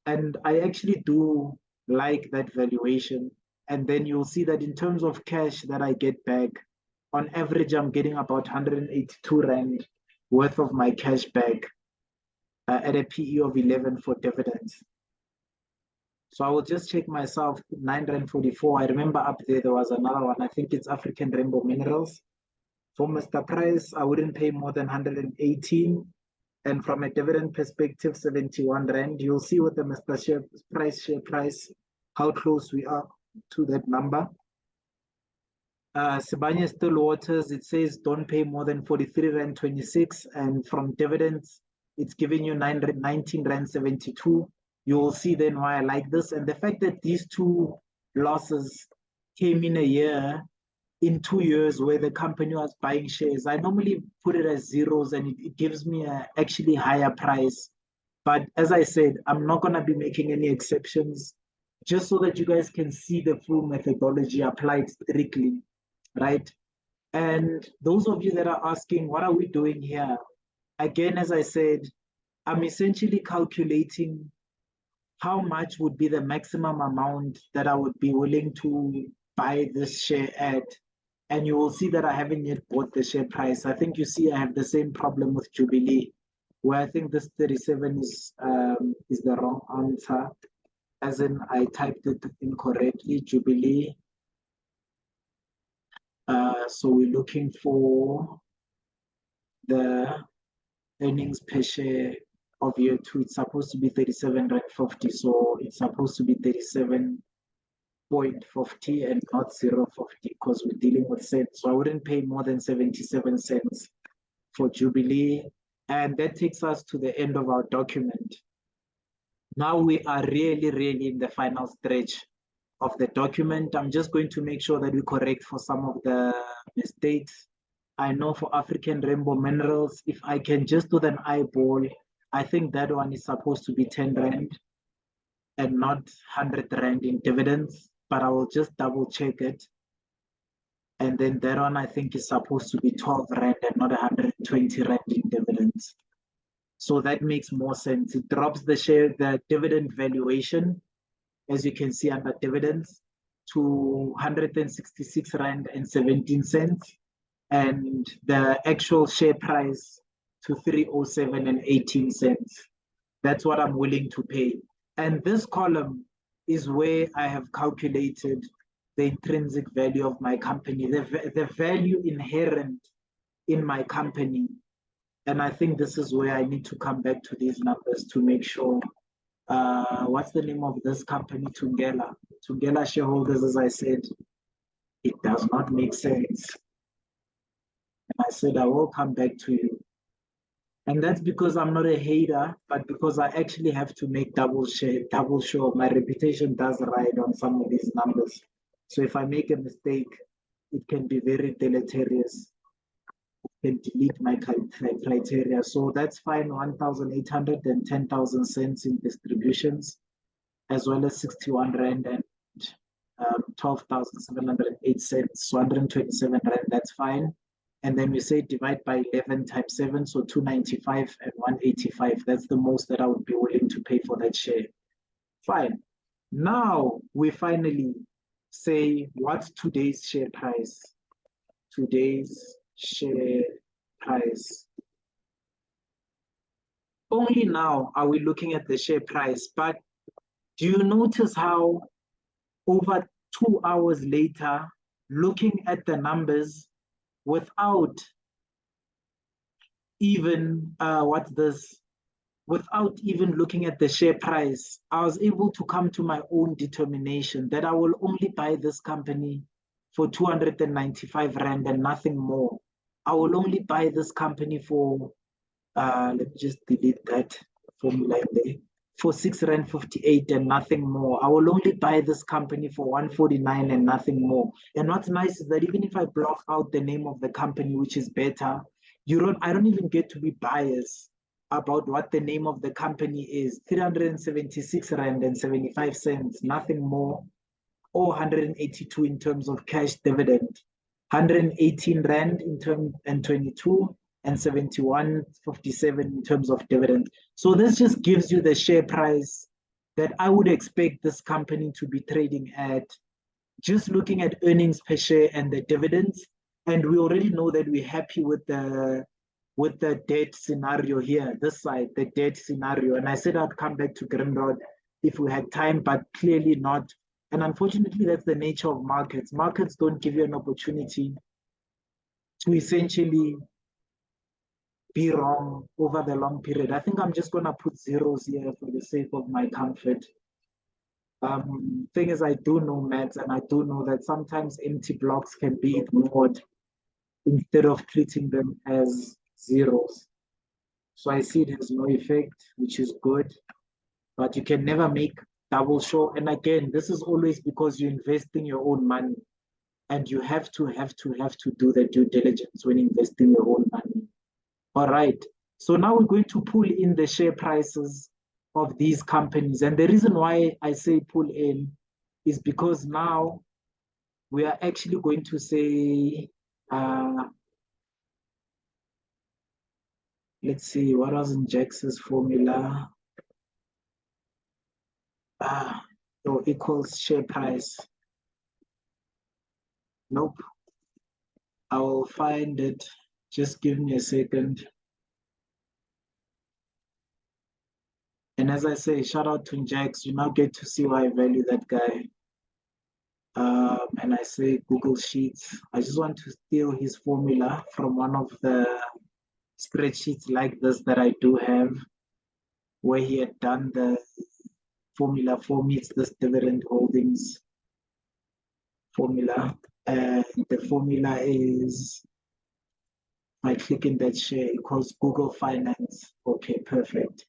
I actually do like that valuation. And then you'll see that in terms of cash that I get back, on average, I'm getting about 182 Rand worth of my cash back at a PE of 11 for dividends. So I will just check myself, 9 Rand 44. I remember up there was another one. I think it's African Rainbow Minerals. For Mr. Price, I wouldn't pay more than 118. And from a dividend perspective, 71 Rand. You'll see with the Mr. Share price, how close we are to that number. Sibanye Still Waters, it says don't pay more than 43 Rand 26. And from dividends, it's giving you 19 Rand 72. You will see then why I like this. And the fact that these two losses came in a year, in 2 years where the company was buying shares, I normally put it as zeros and it gives me a actually higher price. But as I said, I'm not going to be making any exceptions just so that you guys can see the full methodology applied strictly, right? And those of you that are asking, what are we doing here? Again, as I said, I'm essentially calculating how much would be the maximum amount that I would be willing to buy this share at. And you will see that I haven't yet bought the share price. I think you see I have the same problem with Jubilee, where I think this 37 is the wrong answer, as in I typed it incorrectly, Jubilee. So we're looking for the earnings per share of year 2. It's supposed to be 37 Rand 50, so it's supposed to be 37.50 and not 0.50 because we're dealing with cents. So I wouldn't pay more than 77 cents for Jubilee. And that takes us to the end of our document. Now we are really in the final stretch of the document. I'm just going to make sure that we correct for some of the mistakes. I know for African Rainbow Minerals, if I can just do an eyeball, I think that one is supposed to be 10 Rand and not 100 Rand in dividends, but I will just double check it. And then that one I think is supposed to be 12 Rand and not 120 Rand in dividends. So that makes more sense. It drops the dividend valuation, as you can see under dividends, to 166 Rand and 17 cents. And the actual share price to 307.18. That's what I'm willing to pay. And this column is where I have calculated the intrinsic value of my company, the value inherent in my company. And I think this is where I need to come back to these numbers to make sure. What's the name of this company? Tungela. Tungela shareholders, as I said, it does not make sense. And I said, I will come back to you. And that's because I'm not a hater, but because I actually have to make double sure my reputation does ride on some of these numbers. So if I make a mistake, it can be very deleterious. It can delete my criteria. So that's fine, 1,800 and 10,000 cents in distributions, as well as 61 Rand and 12,708 cents, so 127 Rand, that's fine. And then we say divide by 11 times 7, so 295 and 185. That's the most that I would be willing to pay for that share. Fine. Now we finally say, what's today's share price? Today's share price. Only now are we looking at the share price, but do you notice how over 2 hours later, looking at the numbers, without even without even looking at the share price, I was able to come to my own determination that I will only buy this company for 295 Rand and nothing more. I will only buy this company for, let me just delete that formula in there, for 6.58 Rand and nothing more. I will only buy this company for 149 and nothing more. And what's nice is that even if I block out the name of the company, which is better, I don't even get to be biased about what the name of the company is. 376 Rand and 75 cents, nothing more, or 182 in terms of cash dividend. 118 Rand in term and 22 and 71.57 in terms of dividend. So this just gives you the share price that I would expect this company to be trading at, just looking at earnings per share and the dividends. And we already know that we're happy with the debt scenario here, this side, the debt scenario. And I said I'd come back to Grindrod if we had time, but clearly not. And unfortunately, that's the nature of markets. Markets don't give you an opportunity to essentially be wrong over the long period. I think I'm just going to put zeros here for the sake of my comfort. Thing is, I do know maths, and I do know that sometimes empty blocks can be ignored instead of treating them as zeros. So I see it has no effect, which is good, but you can never make double sure. And again, this is always because you're investing your own money, and you have to do the due diligence when investing your own money. All right. So now we're going to pull in the share prices of these companies. And the reason why I say pull in is because now we are actually going to say, let's see, what was in JSE's formula? So equals share price. Nope. I will find it. Just give me a second. And as I say, shout out to Jax. You now get to see why I value that guy. And I say Google Sheets. I just want to steal his formula from one of the spreadsheets like this that I do have, where he had done the formula for me. It's this dividend holdings formula. And the formula is, I click in that share, equals Google Finance. Okay, perfect.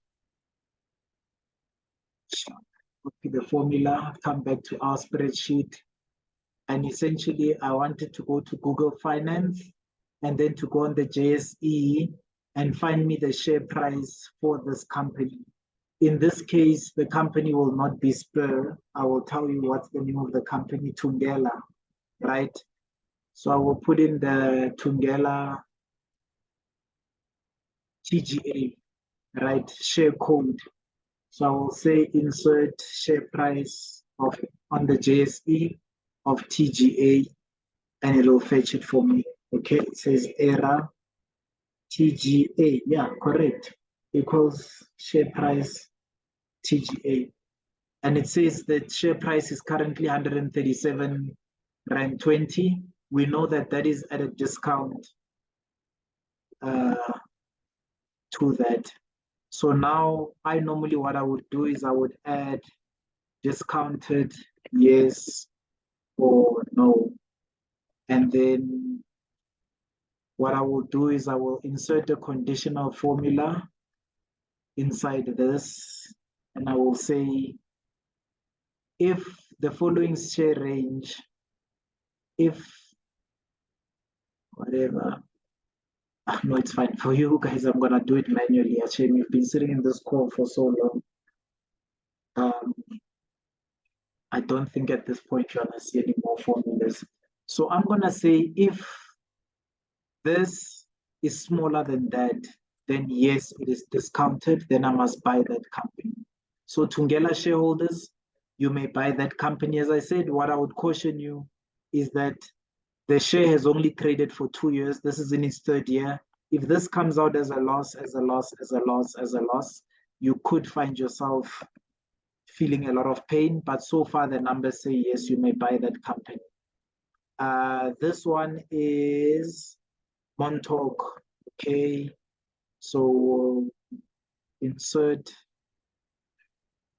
Copy the formula, come back to our spreadsheet. And essentially, I wanted to go to Google Finance and then to go on the JSE and find me the share price for this company. In this case, the company will not be Spur. I will tell you what's the name of the company, Tungela, right? So I will put in the Tungela TGA, right? Share code. So I will say insert share price on the JSE of TGA, and it will fetch it for me. Okay, it says error. TGA, yeah, correct, equals share price TGA. And it says that share price is currently 137 Rand 20. We know that that is at a discount to that. So now I normally what I would do is I would add discounted yes or no. And then what I will do is I will insert a conditional formula inside this, and I will say if the following share range, if whatever, no, it's fine for you guys. I'm gonna do it manually. Actually, we've been sitting in this call for so long. I don't think at this point you're gonna see any more formulas. So I'm gonna say if this is smaller than that, then yes, it is discounted, then I must buy that company. So Tungela shareholders, you may buy that company. As I said, what I would caution you is that the share has only traded for 2 years. This is in its third year. If this comes out as a loss, as a loss, as a loss, as a loss, you could find yourself feeling a lot of pain. But so far, the numbers say yes, you may buy that company. This one is Montauk. Okay, so insert,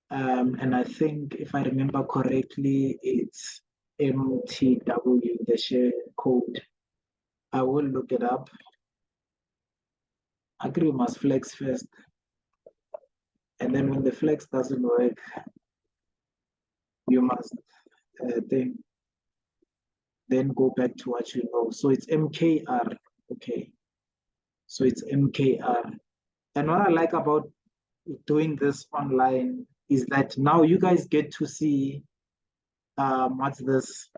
and I think if I remember correctly, it's MTW, the share code. I will look it up. I agree we must flex first. And then when the flex doesn't work, you must then go back to what you know. So it's MKR. Okay. So it's MKR. And what I like about doing this online is that now you guys get to see what's this?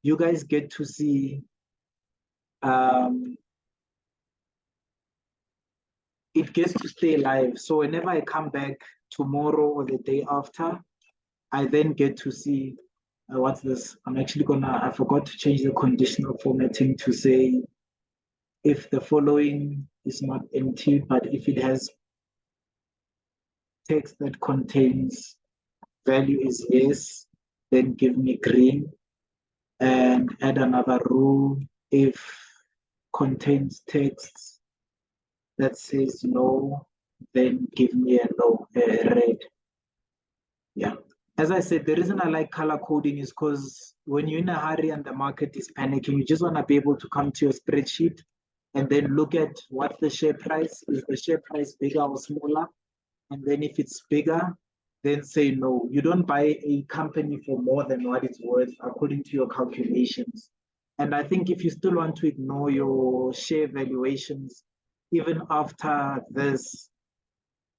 You guys get to see it gets to stay live. So whenever I come back tomorrow or the day after, I then get to see what's this? I forgot to change the conditional formatting to say if the following is not empty, but if it has text that contains value is yes, then give me green, and add another rule if contains text that says no, then give me a no, a red. Yeah. As I said, the reason I like color coding is because when you're in a hurry and the market is panicking, you just want to be able to come to your spreadsheet and then look at what's the share price. Is the share price bigger or smaller? And then if it's bigger, then say no. You don't buy a company for more than what it's worth according to your calculations. And I think if you still want to ignore your share valuations, even after this,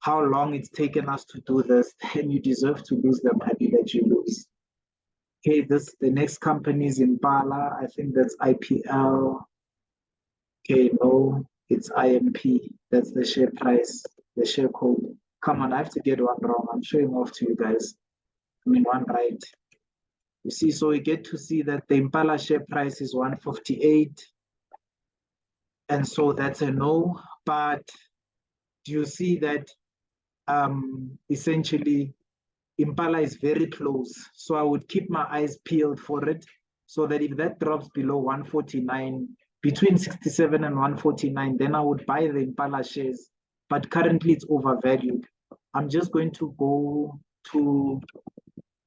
how long it's taken us to do this, then you deserve to lose the money that you lose. Okay, the next company is Impala. I think that's IPL. Okay, no, it's IMP. That's the share price, the share code. Come on, I have to get one wrong. I'm showing off to you guys. I mean, one right. You see, so we get to see that the Impala share price is 158. And so that's a no. But do you see that essentially Impala is very close. So I would keep my eyes peeled for it so that if that drops below 149, between 67 and 149, then I would buy the Impala shares. But currently it's overvalued. I'm just going to go to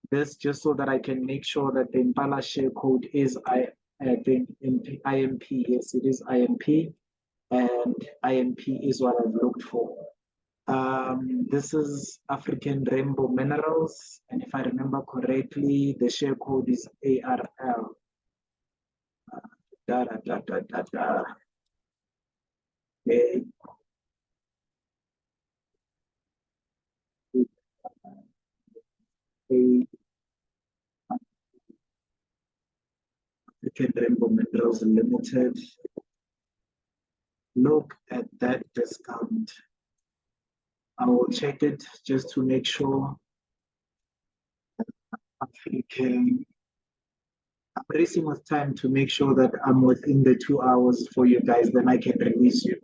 this just so that I can make sure that the Impala share code is IMP. Yes, it is IMP. And IMP is what I've looked for. This is African Rainbow Minerals, and if I remember correctly, the share code is ARL. Da, da, da, da, da, da. Okay. African Rainbow Minerals Limited. Look at that discount. I will check it just to make sure. African. I'm racing with time to make sure that I'm within the 2 hours for you guys, then I can release you.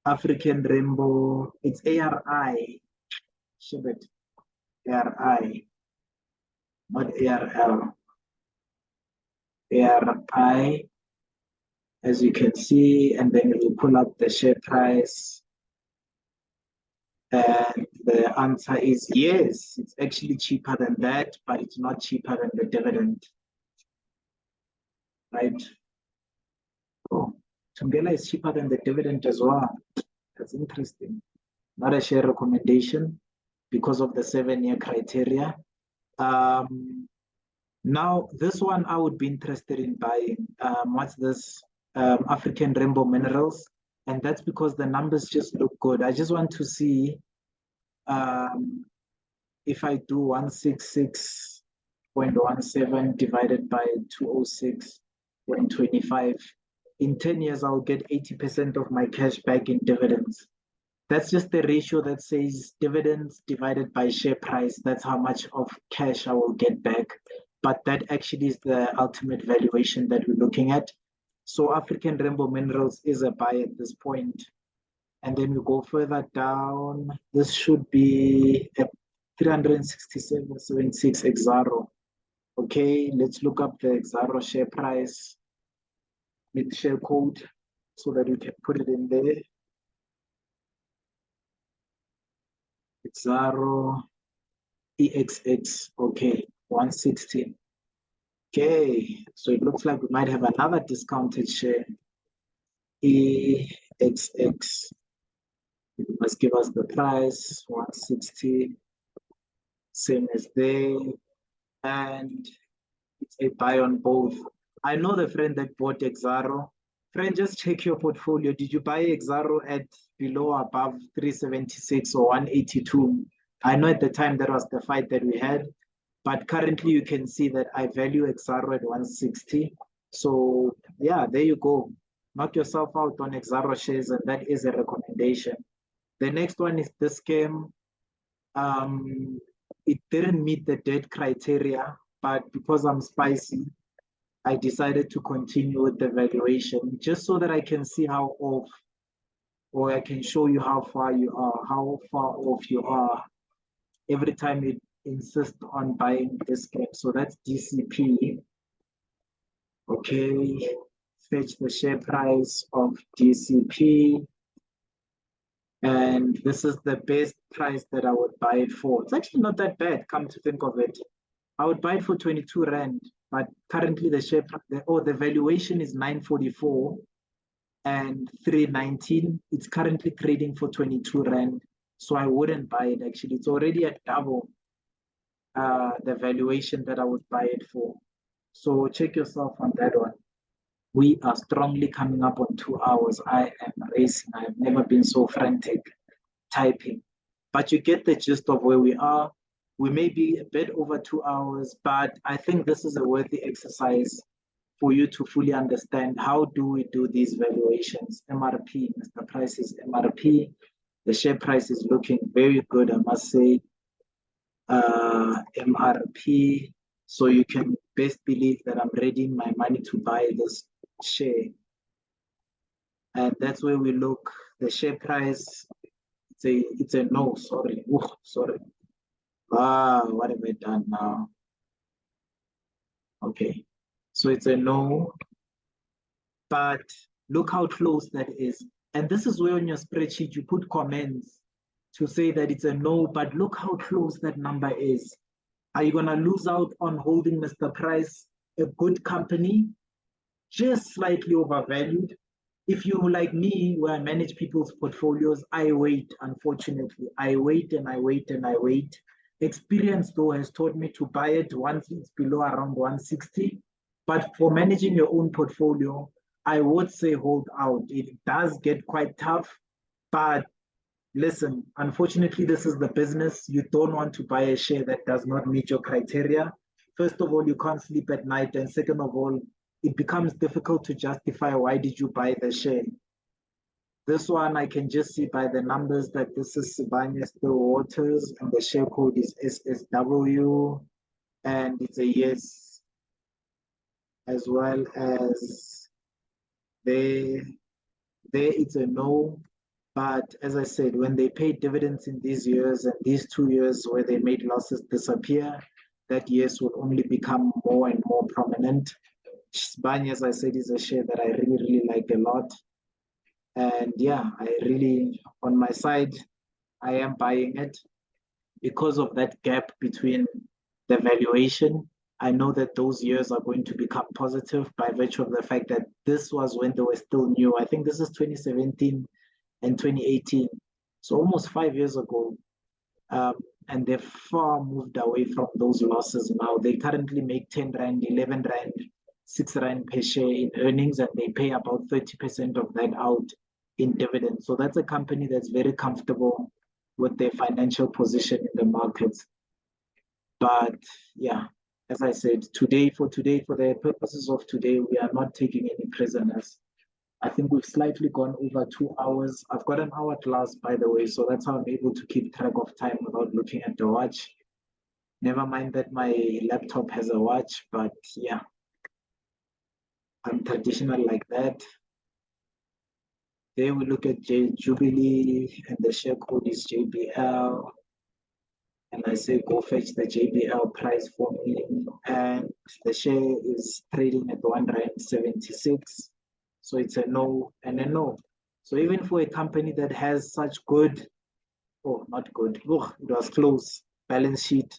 African Rainbow, it's ARI, Shibet, ARI, not ARL, ARI, as you can see, and then you pull up the share price, and the answer is yes, it's actually cheaper than that, but it's not cheaper than the dividend, right? Oh, Tungela is cheaper than the dividend as well. That's interesting. Not a share recommendation because of the 7-year criteria. Now, this one I would be interested in buying. What's this? African Rainbow Minerals. And that's because the numbers just look good. I just want to see if I do 166.17 divided by 206.25. In 10 years, I'll get 80% of my cash back in dividends. That's just the ratio that says dividends divided by share price. That's how much of cash I will get back. But that actually is the ultimate valuation that we're looking at. So African Rainbow Minerals is a buy at this point. And then we go further down. This should be a 367.76 Exaro. Okay, let's look up the Exaro share price with share code so that we can put it in there. Exaro EXX, okay, 160. Okay, so it looks like we might have another discounted share. EXX, it must give us the price, 160, same as there, and it's a buy on both. I know the friend that bought Exaro. Friend, just check your portfolio. Did you buy Exaro at below or above 376 or 182? I know at the time that was the fight that we had, but currently you can see that I value Exaro at 160. So yeah, there you go. Knock yourself out on Exaro shares, and that is a recommendation. The next one is this game. It didn't meet the debt criteria, but because I'm spicy, I decided to continue with the valuation just so that I can see how off, or I can show you how far you are, how far off you are every time you insist on buying this game. So that's DCP. Okay, fetch the share price of DCP. And this is the best price that I would buy it for. It's actually not that bad, come to think of it. I would buy it for 22 Rand, but currently the share the valuation is 944 and 319. It's currently trading for 22 Rand. So I wouldn't buy it actually. It's already at double the valuation that I would buy it for. So check yourself on that one. We are strongly coming up on 2 hours. I am racing. I have never been so frantic typing. But you get the gist of where we are. We may be a bit over 2 hours, but I think this is a worthy exercise for you to fully understand how do we do these valuations. MRP, Mr. Price is MRP. The share price is looking very good, I must say. MRP. So you can best believe that I'm readying my money to buy this share. And that's where we look. The share price, it's a no, sorry. Ooh, sorry. What have I done now? Okay. So it's a no, but look how close that is. And this is where on your spreadsheet you put comments to say that it's a no, but look how close that number is. Are you gonna lose out on holding Mr. Price, a good company, just slightly overvalued? If you, like me, where I manage people's portfolios, I wait, unfortunately. I wait and I wait and I wait. Experience, though, has taught me to buy it once it's below around 160. But for managing your own portfolio, I would say hold out. It does get quite tough, but listen, unfortunately, this is the business. You don't want to buy a share that does not meet your criteria. First of all, you can't sleep at night. And second of all, it becomes difficult to justify why did you buy the share. This one, I can just see by the numbers that this is Sibanye Still Waters and the share code is SSW and it's a yes, as well as there it's a no. But as I said, when they pay dividends in these years and these 2 years where they made losses disappear, that yes will only become more and more prominent. Sibanye, as I said, is a share that I really, really like a lot. And yeah, I really, on my side, I am buying it because of that gap between the valuation. I know that those years are going to become positive by virtue of the fact that this was when they were still new. I think this is 2017 and 2018. So almost 5 years ago. Um, and they've far moved away from those losses now. They currently make 10 Rand, 11 Rand, 6 Rand per share in earnings, and they pay about 30% of that out in dividends. So that's a company that's very comfortable with their financial position in the markets. But yeah, as I said, for the purposes of today, we are not taking any prisoners. I think we've slightly gone over 2 hours. I've got an hour class, by the way, so that's how I'm able to keep track of time without looking at the watch. Never mind that my laptop has a watch, but yeah, I'm traditional like that. There we look at Jubilee, and the share code is JBL. And I say, go fetch the JBL price for me. And the share is trading at 176. So it's a no and a no. So even for a company that has such good, oh, not good, oh, it was close, balance sheet,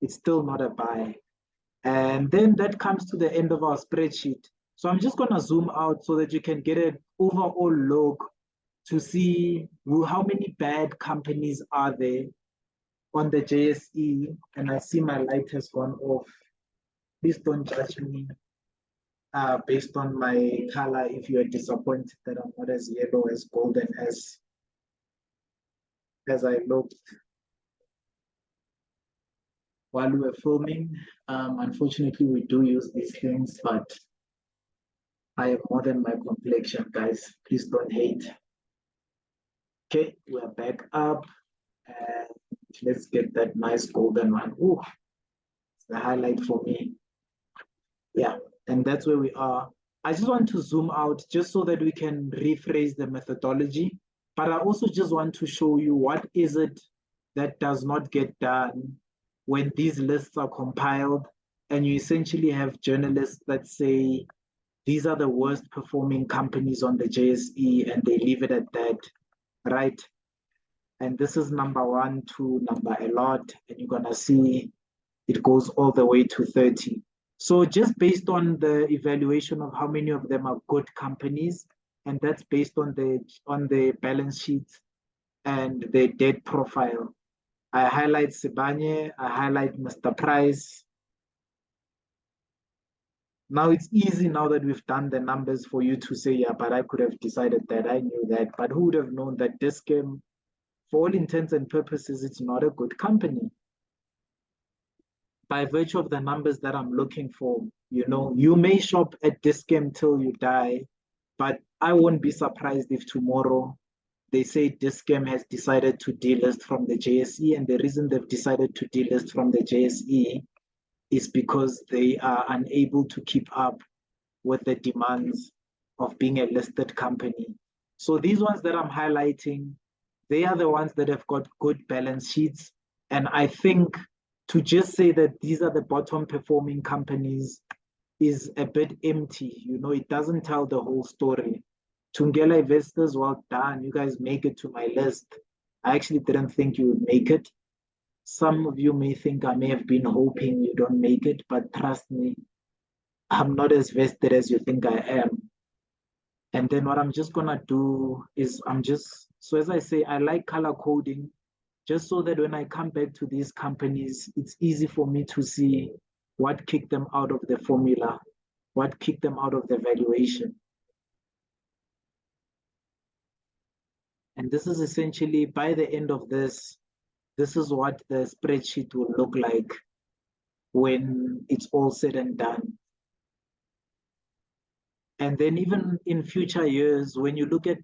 it's still not a buy. And then that comes to the end of our spreadsheet. So I'm just going to zoom out so that you can get an overall look to see how many bad companies are there on the JSE. And I see my light has gone off. Please don't judge me based on my color if you are disappointed that I'm not as yellow, as golden as I looked while we were filming. Unfortunately, we do use these things, but I am more than my complexion, guys. Please don't hate. Okay, we're back up, and let's get that nice golden one. Ooh, it's the highlight for me. Yeah, and that's where we are. I just want to zoom out just so that we can rephrase the methodology, but I also just want to show you what is it that does not get done when these lists are compiled and you essentially have journalists that say these are the worst performing companies on the JSE and they leave it at that, right? And this is number 1 to number a lot, and you're gonna see it goes all the way to 30. So just based on the evaluation of how many of them are good companies, and that's based on the balance sheets and the debt profile. I highlight Sibanye, I highlight Mr. Price. Now it's easy now that we've done the numbers for you to say, yeah, but I could have decided that, I knew that, but who would have known that Dis-Chem, for all intents and purposes, it's not a good company. By virtue of the numbers that I'm looking for, you may shop at Dis-Chem till you die, but I won't be surprised if tomorrow they say Dis-Chem has decided to delist from the JSE, and the reason they've decided to delist from the JSE is because they are unable to keep up with the demands of being a listed company. So these ones that I'm highlighting, they are the ones that have got good balance sheets. And I think to just say that these are the bottom performing companies is a bit empty. It doesn't tell the whole story. Tungela investors, well done. You guys make it to my list. I actually didn't think you would make it. Some of you may think I may have been hoping you don't make it, but trust me, I'm not as vested as you think I am. And then what I'm just gonna do is so as I say, I like color coding just so that when I come back to these companies, it's easy for me to see what kicked them out of the formula, what kicked them out of the valuation. And this is essentially, by the end of this is what the spreadsheet will look like when it's all said and done. And then even in future years, when you look at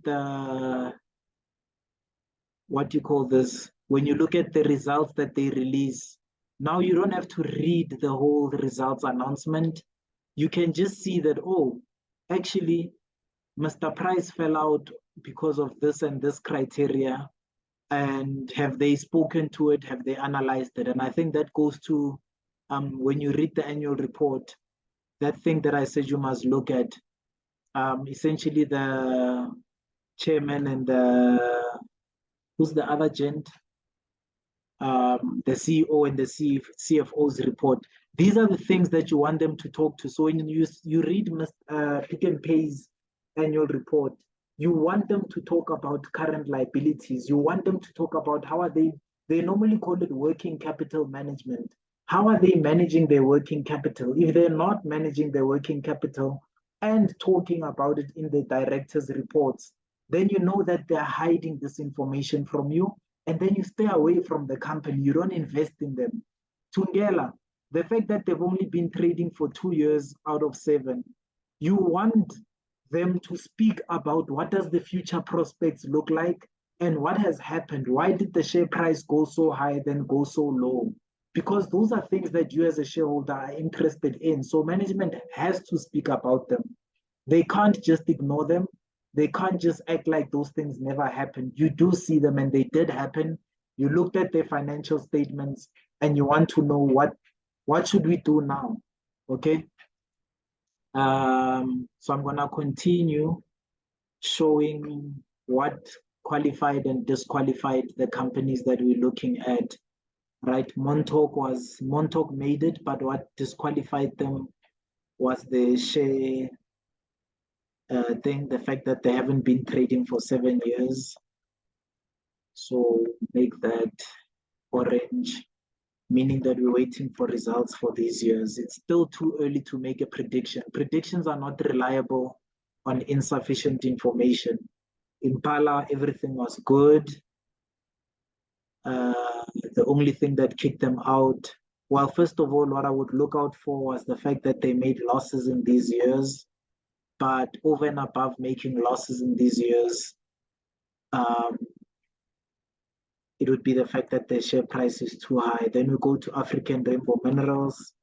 when you look at the results that they release, now you don't have to read the whole results announcement. You can just see that, oh, actually, Mr. Price fell out because of this and this criteria. And have they spoken to it? Have they analyzed it? And I think that goes to when you read the annual report, that thing that I said you must look at. Essentially, the chairman and who's the other gent? The CEO and the CFO's report. These are the things that you want them to talk to. So when you read Pick n Pay's annual report, you want them to talk about current liabilities. You want them to talk about how are they normally call it working capital management. How are they managing their working capital? If they're not managing their working capital and talking about it in the director's reports, then you know that they're hiding this information from you, and then you stay away from the company. You don't invest in them. Tungela, the fact that they've only been trading for 2 years out of 7, you want them to speak about what does the future prospects look like and what has happened. Why did the share price go so high, then go so low? Because those are things that you as a shareholder are interested in. So management has to speak about them. They can't just ignore them. They can't just act like those things never happened. You do see them and they did happen. You looked at their financial statements and you want to know what should we do now? Okay. So I'm gonna continue showing what qualified and disqualified the companies that we're looking at. Right, Montauk made it, but what disqualified them was the share thing, the fact that they haven't been trading for 7 years. So make that orange, meaning that we're waiting for results for these years. It's still too early to make a prediction. Predictions are not reliable on insufficient information. Impala, everything was good. The only thing that kicked them out, well, first of all, what I would look out for was the fact that they made losses in these years. But over and above making losses in these years, it would be the fact that the share price is too high. Then we go to African Rainbow Minerals.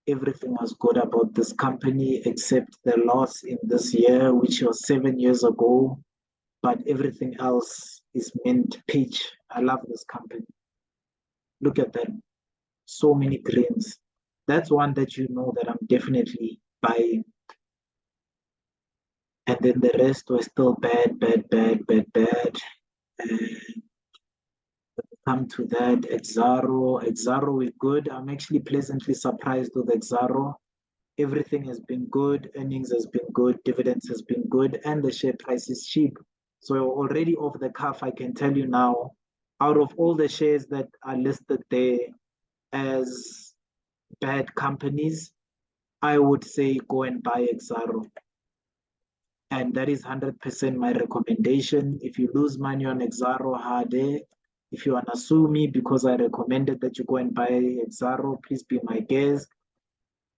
Everything was good about this company except the loss in this year, which was 7 years ago. But everything else is mint peach. I love this company. Look at them. So many greens. That's one that you know that I'm definitely buying. And then the rest was still bad. And come to that, Exaro is good. I'm actually pleasantly surprised with Exaro. Everything has been good, earnings has been good, dividends has been good, and the share price is cheap. So already off the cuff, I can tell you now, out of all the shares that are listed there as bad companies, I would say go and buy Exaro. And that is 100% my recommendation. If you lose money on Exaro, Hade, if you want to sue me because I recommended that you go and buy Exaro, please be my guest.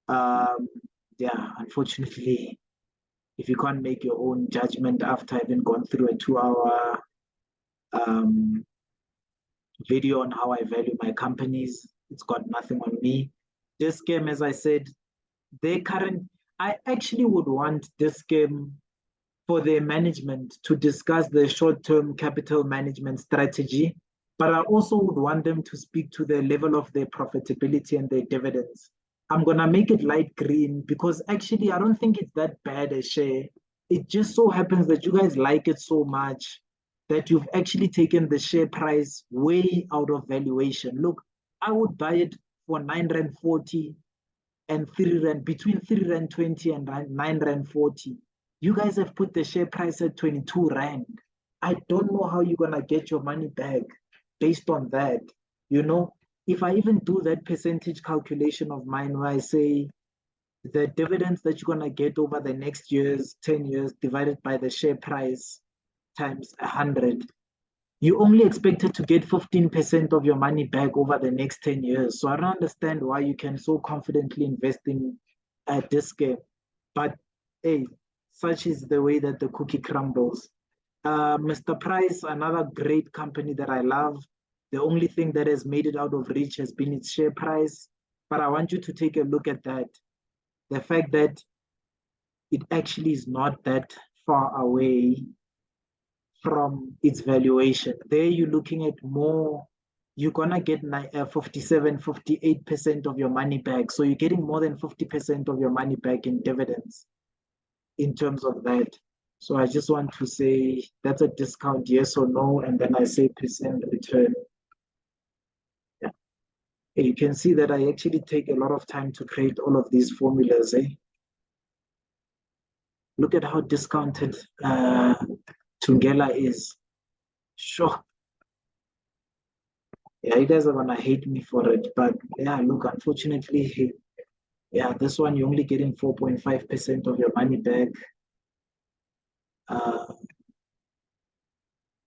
Yeah, unfortunately, if you can't make your own judgment after having gone through a 2-hour video on how I value my companies, it's got nothing on me. This game, as I said, I actually would want this game for their management to discuss the short-term capital management strategy, but I also would want them to speak to the level of their profitability and their dividends. I'm gonna make it light green because actually I don't think it's that bad a share. It just so happens that you guys like it so much that you've actually taken the share price way out of valuation. Look, I would buy it for 9.40 and 3 rand, between 3.20 and 9.40. You guys have put the share price at 22 rand. I don't know how you're gonna get your money back based on that. You know, if I even do that percentage calculation of mine where I say the dividends that you're gonna get over the next years, 10 years, divided by the share price times 100, you only expected to get 15% of your money back over the next 10 years. So I don't understand why you can so confidently invest in this game. But hey, such is the way that the cookie crumbles. Mr. Price, another great company that I love. The only thing that has made it out of reach has been its share price. But I want you to take a look at that. The fact that it actually is not that far away from its valuation. There you're looking at more, you're gonna get 57, 58% of your money back. So you're getting more than 50% of your money back in dividends in terms of that. So I just want to say that's a discount, yes or no, and then I say percent return. Yeah. You can see that I actually take a lot of time to create all of these formulas. Look at how discounted Thungela is. Sure. Yeah, you guys are gonna hate me for it, but yeah, look, unfortunately, yeah, this one you're only getting 4.5% of your money back.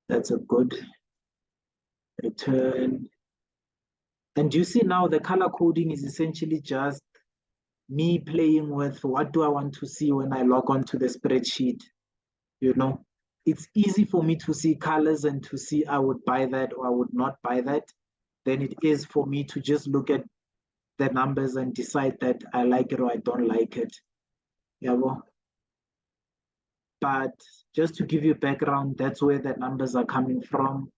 That's a good return. And you see now the color coding is essentially just me playing with what do I want to see when I log on to the spreadsheet. You know, it's easy for me to see colors and to see I would buy that or I would not buy that than it is for me to just look at the numbers and decide that I like it or I don't like it. Yeah, well, but just to give you background, that's where the numbers are coming from.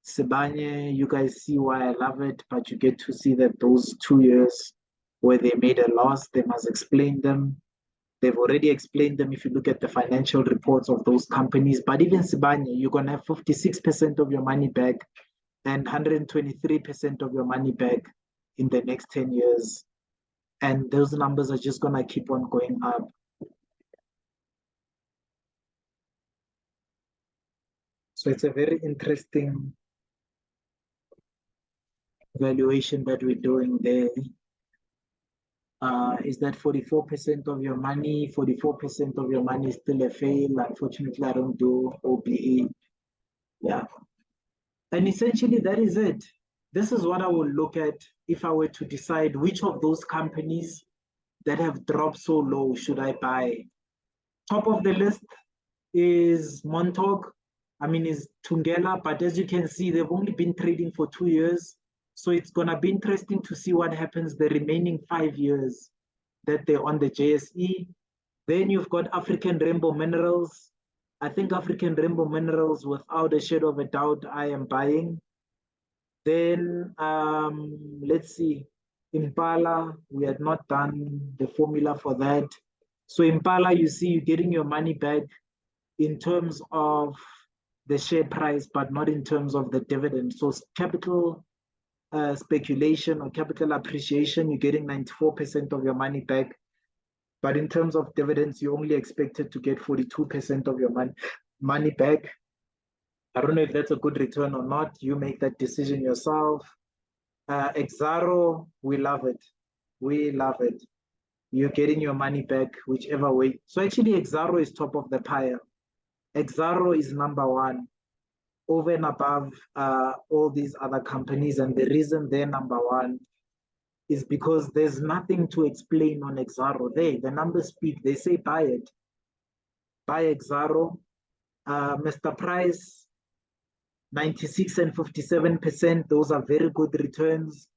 Sibanye, you guys see why I love it, but you get to see that those 2 years where they made a loss, they must explain them. They've already explained them if you look at the financial reports of those companies. But even Sibanye, you're going to have 56% of your money back and 123% of your money back in the next 10 years. And those numbers are just going to keep on going up. So it's a very interesting valuation that we're doing there. Is that 44% of your money? 44% of your money is still a fail. Unfortunately, I don't do OBE. Yeah. And essentially, that is it. This is what I will look at if I were to decide which of those companies that have dropped so low should I buy. Top of the list is Montauk. I mean, is Thungela, but as you can see, they've only been trading for 2 years. So it's going to be interesting to see what happens the remaining 5 years that they're on the JSE. Then you've got African Rainbow Minerals. I think African Rainbow Minerals, without a shadow of a doubt, I am buying. Then let's see, Impala, we had not done the formula for that. So Impala, you see, you're getting your money back in terms of the share price, but not in terms of the dividend. So capital speculation or capital appreciation, you're getting 94% of your money back. But in terms of dividends, you only expected to get 42% of your money back. I don't know if that's a good return or not. You make that decision yourself. Exaro, we love it. We love it. You're getting your money back whichever way. So actually, Exaro is top of the pile. Exaro is number one over and above all these other companies. And the reason they're number one is because there's nothing to explain on Exaro. The numbers speak. They say buy it. Buy Exaro. Mr. Price, 96 and 57%. Those are very good returns.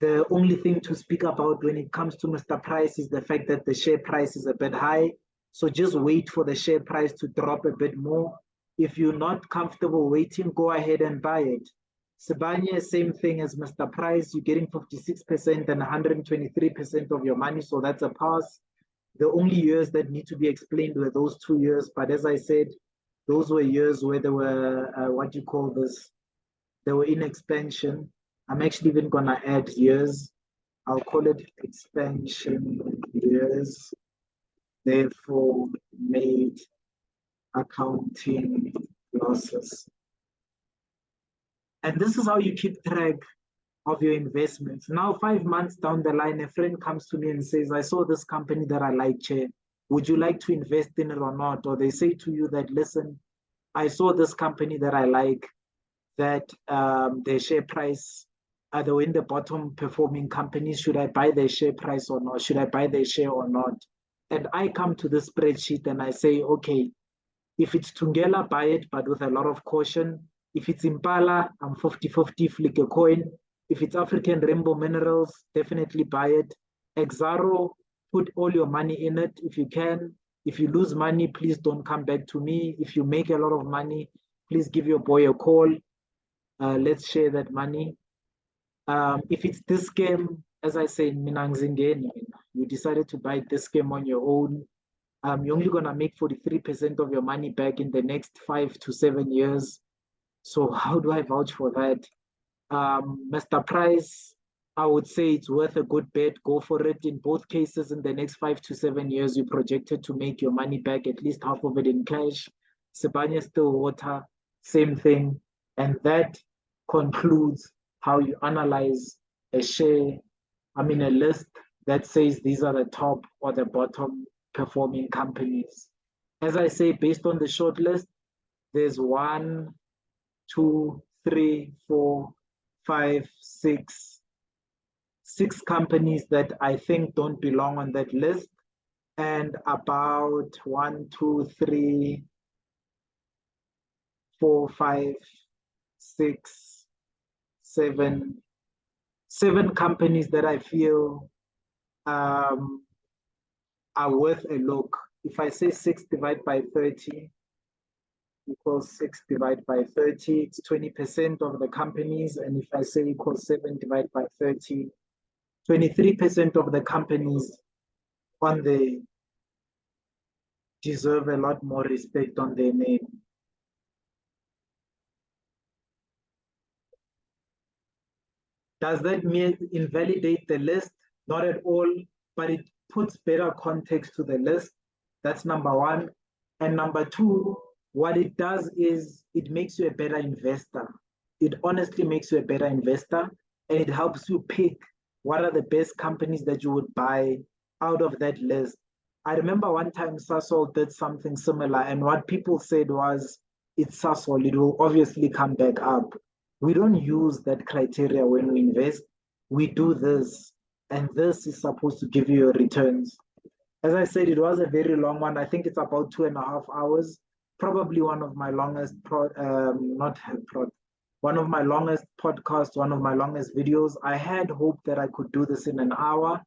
The only thing to speak about when it comes to Mr. Price is the fact that the share price is a bit high. So just wait for the share price to drop a bit more. If you're not comfortable waiting, go ahead and buy it. Sibanye, same thing as Mr. Price. You're getting 56% and 123% of your money. So that's a pass. The only years that need to be explained were those 2 years. But as I said, those were years where they were, what do you call this? They were in expansion. I'm actually even going to add years. I'll call it expansion years. Therefore, made accounting losses. And this is how you keep track of your investments. Now, 5 months down the line, a friend comes to me and says, I saw this company that I like, Chair. Would you like to invest in it or not? Or they say to you that, listen, I saw this company that I like, that their share price, are they in the bottom performing companies? Should I buy their share price or not? Should I buy their share or not? And I come to the spreadsheet and I say, okay, if it's Thungela, buy it, but with a lot of caution. If it's Impala, I'm 50-50, flick a coin. If it's African Rainbow Minerals, definitely buy it. Exaro, put all your money in it if you can. If you lose money, please don't come back to me. If you make a lot of money, please give your boy a call. Let's share that money. If it's this game, as I say, you decided to buy this game on your own, you're only gonna make 43% of your money back in the next 5 to 7 years. So how do I vouch for that? Mr. Price, I would say it's worth a good bet. Go for it. In both cases, in the next 5 to 7 years, you projected to make your money back, at least half of it in cash. Sibanye Stillwater, same thing. And that concludes how you analyze a share, a list that says these are the top or the bottom performing companies. As I say, based on the short list, there's 1, 2, 3, 4, 5, 6 companies that I think don't belong on that list, and about 1, 2, 3, 4, 5, 6, 7 companies that I feel are worth a look. If I say 6 divided by 30 equals 6 divided by 30, it's 20% of the companies. And if I say equals 7 divided by 30, 23% of the companies on the deserve a lot more respect on their name. Does that mean invalidate the list? Not at all, but it puts better context to the list. That's number one. And number two, what it does is it makes you a better investor. It honestly makes you a better investor, and it helps you pick what are the best companies that you would buy out of that list. I remember one time Sasol did something similar, and what people said was, it's Sasol, it will obviously come back up. We don't use that criteria when we invest. We do this, and this is supposed to give you your returns. As I said, it was a very long one. I think it's about 2.5 hours. Probably one of my longest, one of my longest podcasts, one of my longest videos. I had hoped that I could do this in an hour.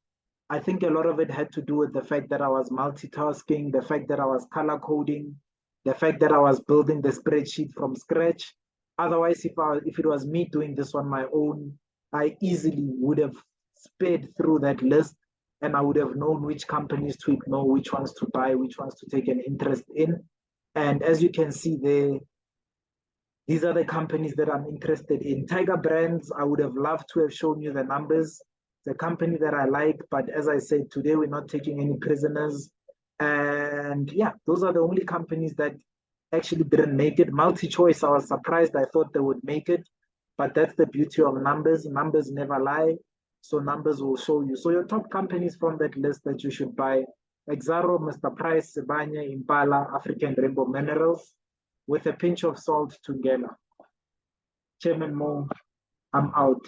I think a lot of it had to do with the fact that I was multitasking, the fact that I was color coding, the fact that I was building the spreadsheet from scratch. Otherwise, if it was me doing this on my own, I easily would have sped through that list, and I would have known which companies to ignore, which ones to buy, which ones to take an interest in. And as you can see there, these are the companies that I'm interested in. Tiger Brands, I would have loved to have shown you the numbers. The company that I like, but as I said, today we're not taking any prisoners. And yeah, those are the only companies that actually didn't make it. Multi-choice, I was surprised. I thought they would make it, but that's the beauty of numbers. Numbers never lie, so numbers will show you. So your top companies from that list that you should buy: Exxaro, Mr. Price, Sibanye, Impala, African Rainbow Minerals, with a pinch of salt, Tungela. Chairman Mo, I'm out.